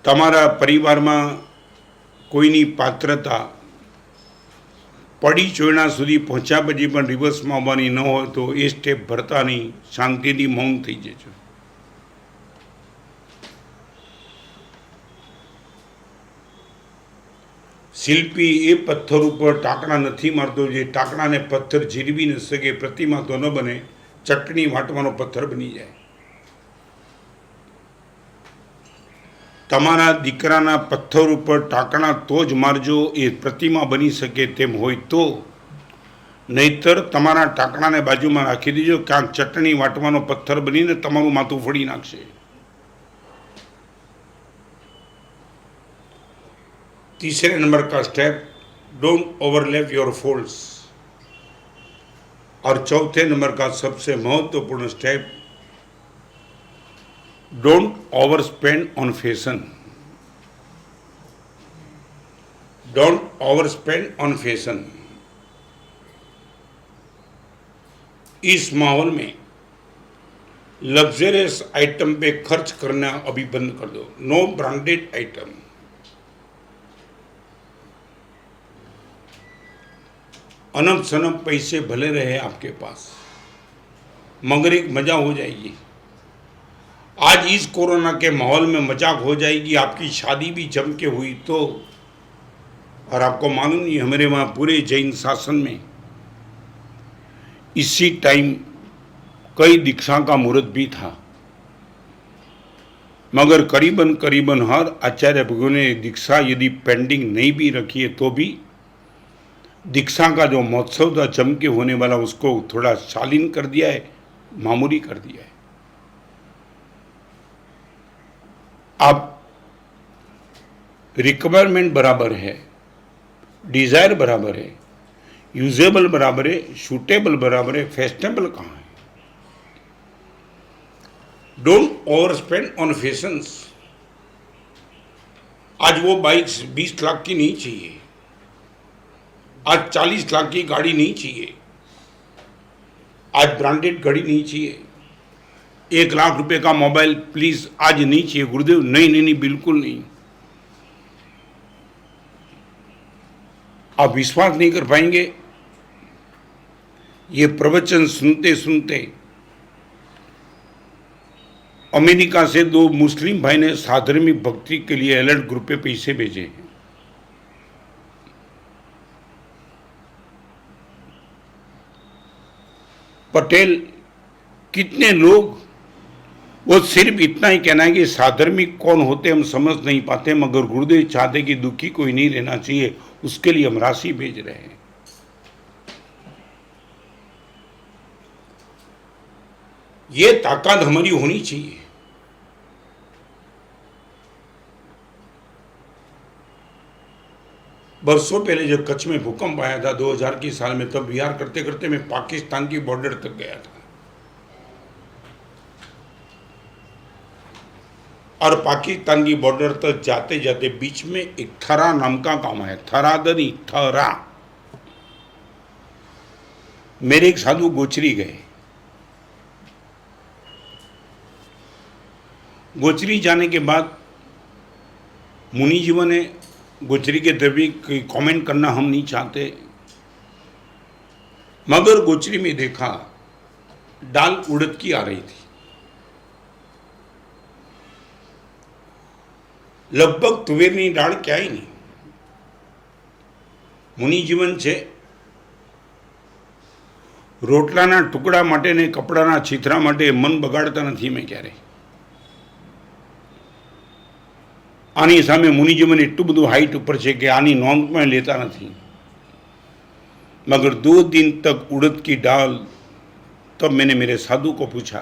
તમારા પરિવારમાં કોઈની પાત્રતા પડી ચોયણા સુધી પહોંચ્યા પછી પણ રિવર્સમાં આવવાની ન હોય તો એ સ્ટેપ ભરતા નહીં, શાંતિથી મૌન થઈ જજો। શિલ્પી એ પથ્થર ઉપર ટાંકણા નથી મારતો જે ટાંકણાને પથ્થર ઝીરવી ન શકે। પ્રતિમા તો ન બને, ચટણી વાટવાનો પથ્થર બની જાય। તમારા દીકરાના પથ્થર ઉપર ટાંકણા તો જ મારજો એ પ્રતિમા બની શકે તેમ હોય તો, નહીતર તમારા ટાંકણાને બાજુમાં રાખી દેજો, ક્યાંક ચટણી વાટવાનો પથ્થર બનીને તમારું માથું ફોડી નાખશે। तीसरे नंबर का step, don't overlap your faults. और चौथे नंबर का सबसे महत्वपूर्ण step, don't over spend on fashion. Don't over spend on fashion. इस माहौल में लग्जरियस आइटम पे खर्च करना अभी बंद कर दो। No branded item. अनब सनब पैसे भले रहे आपके पास, मगर एक मजा हो जाएगी। आज इस कोरोना के माहौल में मजाक हो जाएगी। आपकी शादी भी जम के हुई तो, और आपको मालूम नहीं, हमारे वहाँ पूरे जैन शासन में इसी टाइम कई दीक्षा का मुहूर्त भी था, मगर करीबन करीबन हर आचार्य भगवान ने दीक्षा यदि पेंडिंग नहीं भी रखी है तो भी दीक्षा का जो महोत्सव था जम के होने वाला, उसको थोड़ा शालीन कर दिया है, मामूली कर दिया है। अब रिक्वायरमेंट बराबर है, डिजायर बराबर है, यूजेबल बराबर है, शूटेबल बराबर है, फैशनेबल कहाँ है? Don't over spend on fashions. आज वो बाइक 20 लाख की नहीं चाहिए, आज 40 लाख की गाड़ी नहीं चाहिए, आज ब्रांडेड गाड़ी नहीं चाहिए, 1 लाख रुपए का मोबाइल प्लीज आज नहीं चाहिए गुरुदेव। नहीं नहीं नहीं, बिल्कुल नहीं। आप विश्वास नहीं कर पाएंगे, ये प्रवचन सुनते सुनते अमेरिका से 2 मुस्लिम भाई ने साधर्मिक भक्ति के लिए अलर्ट ग्रुप पे पैसे भेजे हैं। पटेल कितने लोग, वो सिर्फ इतना ही कहना है कि साधर्मिक कौन होते हम समझ नहीं पाते, मगर गुरुदेव चाहते कि दुखी कोई नहीं रहना चाहिए, उसके लिए हम राशि भेज रहे हैं। ये ताकत हमारी होनी चाहिए। बरसों पहले जब कच्छ में भूकंप आया था 2000 की साल में, तब विहार करते करते मैं पाकिस्तान की बॉर्डर तक गया था, और पाकिस्तान की बॉर्डर तक जाते जाते बीच में एक थरा नाम का गांव है, थरादरी, थरा। मेरे एक साधु गोचरी गए। गोचरी जाने के बाद मुनि जीवन ने गोचरी के द्रव्य की कमेंट करना हम नहीं चाहते, मगर गोचरी में देखा दाल उड़द की आ रही थी। लगभग तुवेરની દાળ ક્યાંય નહીં। મુનિ જીવન છે રોટલાના ટુકડા માટે ને કપડાના છીથરા માટે મન બગાડતા નથી મેં ક્યારે। આની સામે મુનિ જીવન એટલું બધું હાઈટ ઉપર છે કે આની નોંધ પણ લેતા નથી। मगर 2 दिन तक उड़द की दाल, तब मैंने मेरे साधु को पूछा,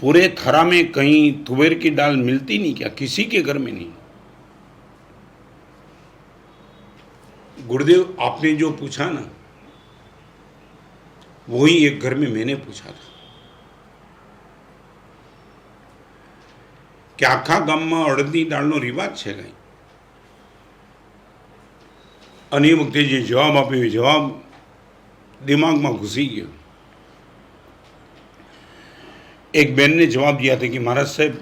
पूरे थरा में कहीं तुवेर की दाल मिलती नहीं क्या? किसी के घर में नहीं। गुरुदेव आपने जो पूछा ना, वही एक घर में मैंने पूछा था कि आखा गाम में अड़दनी दाळनो रिवाज छे कई। અને એ વખતે જે જવાબ આપ્યો એ જવાબ દિમાગમાં ઘૂસી ગયો। एक बहन ने जवाब दिया था कि महाराज साहब,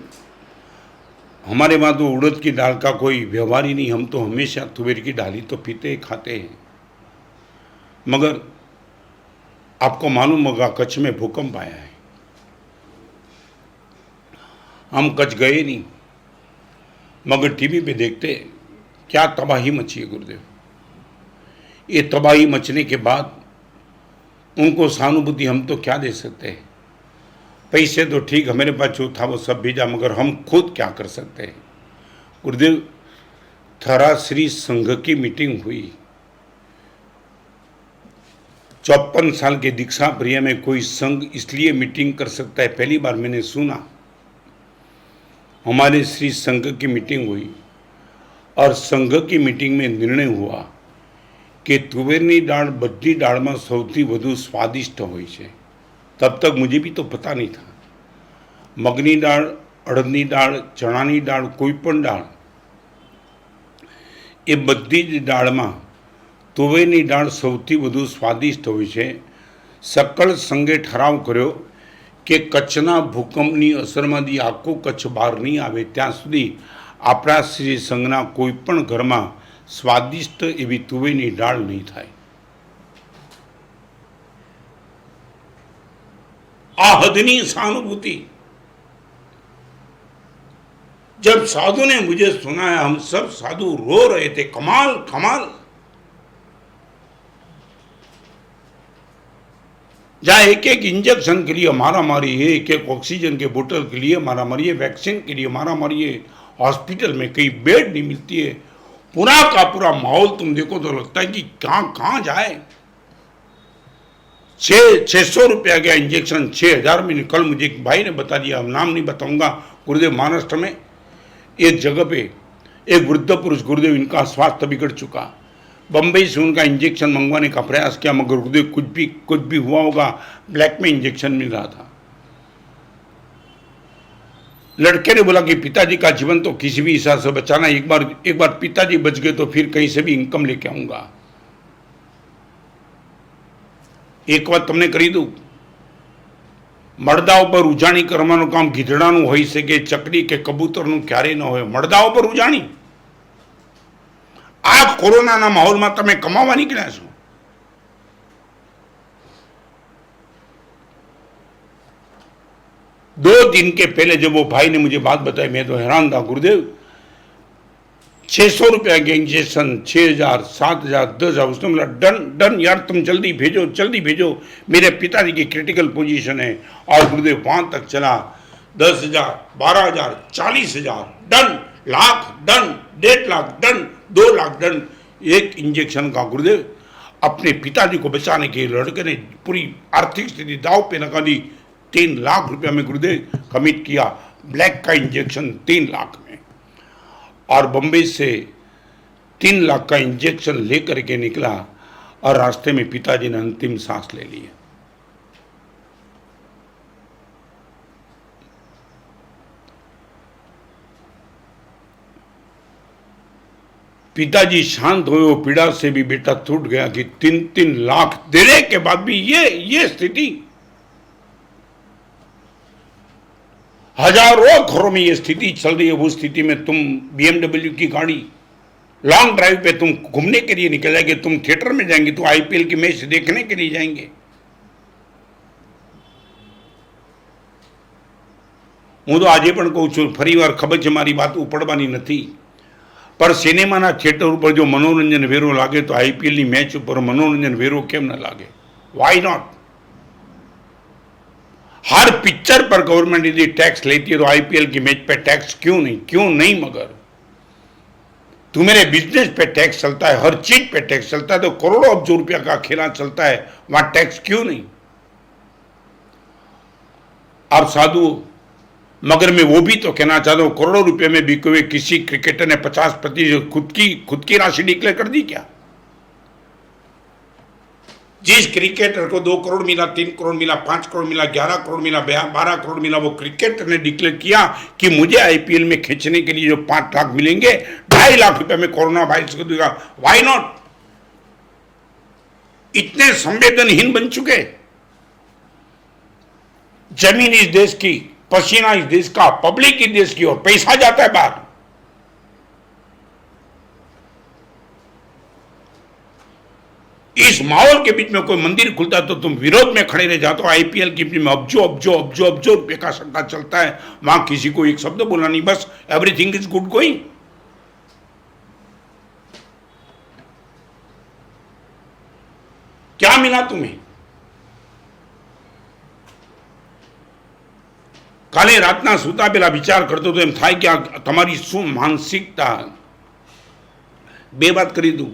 हमारे वहाँ तो उड़द की दाल का कोई व्यवहार ही नहीं, हम तो हमेशा तुवेर की दाल ही तो पीते खाते हैं। मगर आपको मालूम होगा कच्छ में भूकंप आया है, हम कच्छ गए नहीं, मगर टीवी पे देखते क्या तबाही मची है गुरुदेव। ये तबाही मचने के बाद उनको सहानुभूति हम तो क्या दे सकते हैं? पैसे तो ठीक हमारे पास जो था वो सब भेजा, मगर हम खुद क्या कर सकते हैं? गुरुदेव, थरा श्री संघ की मीटिंग हुई। 54 साल के दीक्षा प्रिय में कोई संघ इसलिए मीटिंग कर सकता है, पहली बार मैंने सुना। हमारे श्री संघ की मीटिंग हुई और संघ की मीटिंग में निर्णय हुआ कि तुवेરની દાળ બધી દાળમાં સૌથી વધુ સ્વાદિષ્ટ હોય છે। तब तक मुझे भी तो पता नहीं था। मगनी दाल, अड़दनी दाल, चणानी दाल, कोईपण दाल, એ બધી જ દાળમાં તુવેરની દાળ સૌથી વધુ સ્વાદિષ્ટ હોય છે। સકળ સંઘે ઠરાવ કર્યો કે કચ્છના ભૂકંપની અસરમાંથી આખું કચ્છ બહાર નહીં આવે ત્યાં સુધી આપણા શ્રી સંઘના કોઈપણ ઘરમાં સ્વાદિષ્ટ એવી તુવેરની દાળ નહીં થાય। આ હદની સહાનુભૂતિ जब साधु ने मुझे सुनाया, हम सब साधु रो रहे थे। कमाल कमाल। जहाँ एक एक इंजेक्शन के लिए मारा मारी है, एक एक ऑक्सीजन के बोतल के लिए मारा मारी है, वैक्सीन के लिए मारा मारी है, हॉस्पिटल में कई बेड नहीं मिलती है। पूरा का पूरा माहौल तुम देखो तो लगता है कि कहाँ कहाँ जाए। 600 रुपया का इंजेक्शन, 6000 में। कल मुझे एक भाई ने बता दिया, नाम नहीं बताऊंगा, गुरुदेव महाराष्ट्र में एक जगह पे एक वृद्ध पुरुष, गुरुदेव इनका स्वास्थ्य बिगड़ चुका, बम्बई से उनका इंजेक्शन मंगवाने का प्रयास किया, मगर गुरुदेव कुछ भी हुआ होगा, ब्लैक में इंजेक्शन मिल रहा था। लड़के ने बोला कि पिताजी का जीवन तो किसी भी हिसाब से बचाना, एक बार पिताजी बच गए तो फिर कहीं से भी इनकम लेके आऊंगा। एक बात तुमने करी दू, मड़दाओ पर उजाणी करवानुं काम गीधड़ानुं होई सके, चकड़ी के कबूतरनुं क्यारे न होय। मड़दाओ पर उजाणी आ कोरोना माहौल में तमे कमावा निकळ्या छो। दो दिन के पहले जब वो भाई ने मुझे बात बताई, मैं तो हैरान था। गुरुदेव 600 रुपया के इंजेक्शन, 6000, 7000, 10,000। उसने बोला डन डन यार, तुम जल्दी भेजो, मेरे पिताजी की क्रिटिकल पोजीशन है। और गुरुदेव वहां तक चला, 10,000, 12,000, 40,000 done, lakh done, 1.5 lakh done, 2 lakh done, एक इंजेक्शन का। गुरुदेव अपने पिताजी को बचाने के लड़के ने पूरी आर्थिक स्थिति दाव पे लगा दी। 3 लाख रुपया में गुरुदेव कमिट किया, ब्लैक का इंजेक्शन 3 लाख में। और बम्बई से 3 लाख का इंजेक्शन लेकर के निकला और रास्ते में पिताजी ने अंतिम सांस ले ली। पिताजी शांत हुए, पीड़ा से भी बेटा टूट गया कि 3-3 लाख देने के बाद भी ये स्थिति। हजारों घरों में ये स्थिति चल रही है। वो स्थिति में तुम BMW की गाड़ी, लॉन्ग ड्राइव पे तुम घूमने के लिए निकल जाएंगे, तुम थिएटर में जाएंगे, तो IPL की मैच देखने के लिए जाएंगे। हूँ तो आज पण कहूं छुं, फरीवार खबर छे मारी बात उपड़वानी नथी, पर सिनेमाना थिएटर पर जो मनोरंजन वेरो लागे तो IPL की मैच पर मनोरंजन वेरो केम न लागे? Why not? हर पिक्चर पर गवर्नमेंट यदि टैक्स लेती है तो IPL की मैच पे टैक्स क्यों नहीं? मगर तुम्हारे बिजनेस पे टैक्स चलता है, हर चीज पे टैक्स चलता है, तो करोड़ों अब्जों रुपया का खेला चलता है, वहां टैक्स क्यों नहीं? आप साधु, मगर मैं वो भी तो कहना चाहता हूं, करोड़ों रुपए में बिके हुए किसी क्रिकेटर ने 50% खुद की राशि डिक्लेयर कर दी क्या? जिस क्रिकेटर को 2 करोड़ मिला, 3 करोड़ मिला, 5 करोड़ मिला, 11 करोड़ मिला, 12 करोड़ मिला, वो क्रिकेटर ने डिक्लेयर किया कि मुझे IPL में खींचने के लिए जो 5 लाख मिलेंगे, 2.5 लाख रुपए में कोरोना वायरस को देगा। Why not? इतने संवेदनहीन बन चुके। जमीन इस देश की, पसीना इस देश का, पब्लिक इस देश की, और पैसा जाता है बाहर। इस माहौल के बीच में कोई मंदिर खुलता तो तुम विरोध में खड़े रह जाते हो। IPL की में अब्जो रुपये का सट्टा चलता है, वहां किसी को एक शब्द बोला नहीं, बस एवरीथिंग इज गुड गोइंग। क्या मिला तुम्हें? काले रातना सूता पेला विचार करते तो एम थाय कि तमारी शू मानसिकता। बे बात करी दूं,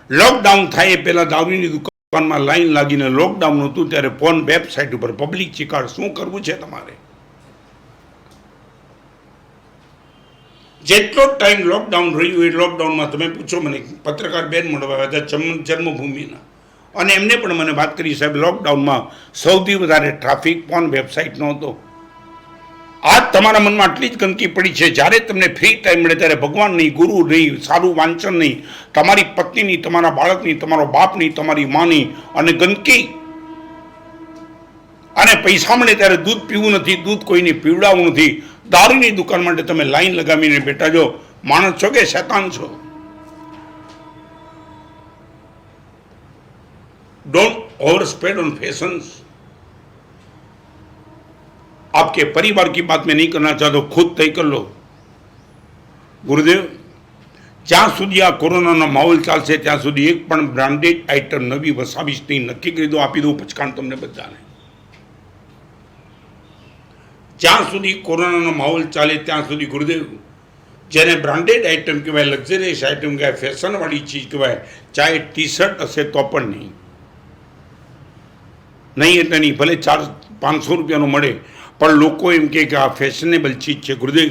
लॉकडाउन थाय पहला दारूनी दुकान में लाइन लागीने लॉकडाउन होतुं त्यारे फोन वेबसाइट पर पब्लिक चिकाड़ शुं करवुं छे तमारे? जेटलो टाइम लॉकडाउन रह्युं ए लॉकडाउन में तमे पूछो मने, पत्रकार बेन मळवा आव्या हता जन्मभूमिना, અને એમને પણ મને વાત કરી, સાહેબ લોકડાઉનમાં સૌથી વધારે ટ્રાફિક પણ વેબસાઇટનો હતો. આજ તમારા મનમાં આટલી જ ગંદકી પડી છે, જ્યારે તમને ફ્રી ટાઈમ મળે ત્યારે ભગવાન નહીં, ગુરુ નહીં, સારું વાંચન નહીં, તમારી પત્નીની, તમારા બાળકની, તમારો બાપની, તમારી માની, અને ગંદકી. અને પૈસા મળે ત્યારે દૂધ પીવું નથી, દૂધ કોઈને પીવડાવવું નથી, દારૂની દુકાન માટે તમે લાઈન લગાવીને બેઠા છો. માણસ છો કે શૈતાન છો? Don't over spend on fashions. आपके परिवार की बात में नहीं करना चाहता, खुद तय कर लो. गुरुदेव, જ્યાં સુધી આ કોરોનાનો માહોલ ચાલશે ત્યાં સુધી એક પણ બ્રાન્ડેડ આઇટમ નવી વસાવીશ નહીં. નક્કી કરી દો, આપી દઉં પચકાણ તમને બધાને. જ્યાં સુધી કોરોનાનો માહોલ ચાલે ત્યાં સુધી ગુરુદેવ, જેને બ્રાન્ડેડ આઇટમ કહેવાય, લક્ઝરિયસ આઇટમ કહેવાય, ફેશનવાળી ચીજ કહેવાય, ચાહે ટી શર્ટ હશે તો પણ નહીં. નહીં એટલે નહીં, ભલે 400-500 રૂપિયાનું મળે, પણ લોકો એમ કે આ ફેશનેબલ ચીજ છે. ગુરુદેવ,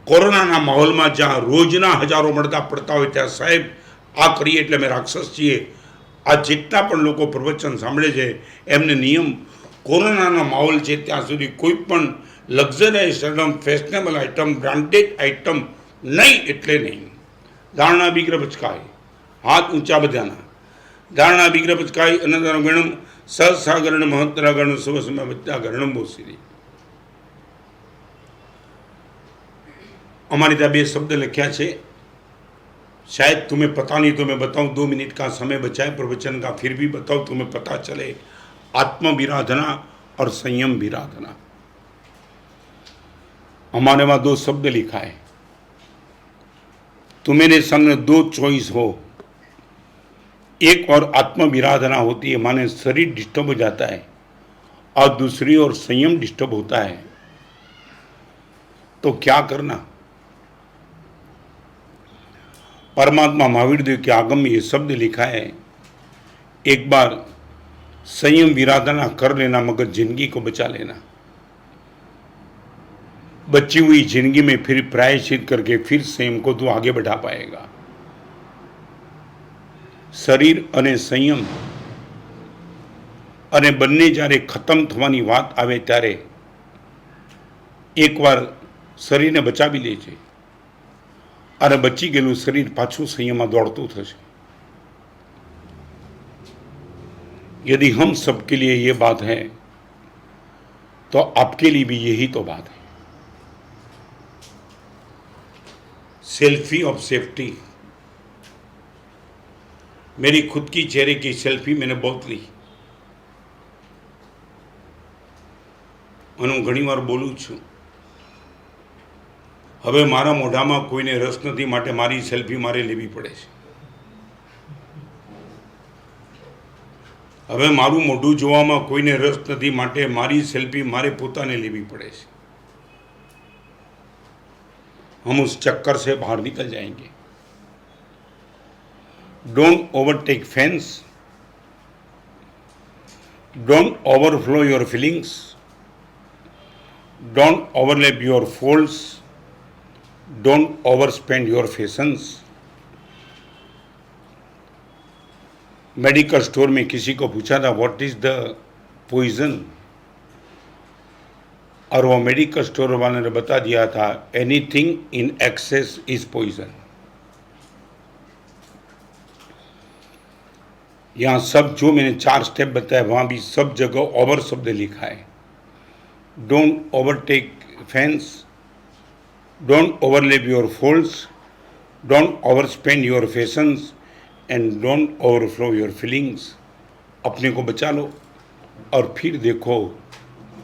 કોરોનાના માહોલમાં જ્યાં રોજના હજારો મળતા પડતા હોય ત્યાં સાહેબ આ કરીએ એટલે અમે રાક્ષસ છીએ. આ જેટલા પણ લોકો પ્રવચન સાંભળે છે એમને નિયમ, કોરોનાનો માહોલ છે ત્યાં સુધી કોઈ પણ luxurious item, fashionable item, branded item નહીં એટલે નહીં. ધારણા બીગ્ર પચકાય, હાથ ઊંચા બધાના. ધારણા બીગ્ર પચકાય, અનંતર ગણમ સહસાગરણ મહત્તરાગણ સુવસમય બચ્ચા ગણમ બોસીરી. हमारे ત્યાં 2 शब्द लिखा है, शायद तुम्हें पता नहीं तो मैं बताऊं. 2 मिनट का समय बचा है प्रवचन का, फिर भी बताऊं तुम्हें पता चले. आत्म विराधना और संयम विराधना. हमारे वहाँ 2 शब्द लिखा है. तुम्हारे सामने 2 चॉइस हो, एक और आत्म विराधना होती है, माने शरीर डिस्टर्ब हो जाता है, और दूसरी ओर संयम डिस्टर्ब होता है. तो क्या करना? परमात्मा महावीर देव के आगम में ये शब्द लिखा है, एक बार संयम विराधना कर लेना मगर जिंदगी को बचा लेना. बची हुई जिंदगी में फिर प्रायश्चित करके फिर संयम को तू आगे बढ़ा पाएगा. शरीर अने संयम अने बन्ने જ્યારે ખતમ થવાની વાત આવે ત્યારે એકવાર શરીરને બચાવી લે છે અને બચી ગયેલું શરીર પાછું સંયમમાં દોડતું થશે. यदि हम सबके लिए ये बात है तो आपके लिए भी यही तो बात है. Selfie of safety. मेरी खुद की चेहरे की सेल्फी मैंने बहुत ली અને હું ઘણીવાર બોલું છું. હવે મારા મોઢામાં કોઈને રસ નથી માટે મારી સેલ્ફી મારે લેવી પડે છે. હવે મારું મોઢું જોવામાં કોઈને રસ નથી માટે મારી સેલ્ફી મારે પોતાને લેવી પડે છે. हम उस चक्कर से बाहर निकल जाएंगे. Don't overtake fans. Don't overflow your feelings. Don't overlap your faults. Don't overspend your fashions. Medical store में किसी को पूछा था व्हाट इज द पॉइजन, और वो मेडिकल स्टोर वाले ने बता दिया था anything in excess is poison. यहाँ सब जो मैंने 4 स्टेप बताया वहाँ भी सब जगह ओवर शब्द लिखा है. Don't overtake fans. Don't overlap your faults. Don't overspend your fashions and don't overflow your feelings. अपने को बचा लो और फिर देखो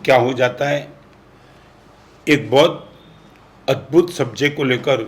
क्या हो जाता है. एक बहुत अद्भुत सब्जेक्ट को लेकर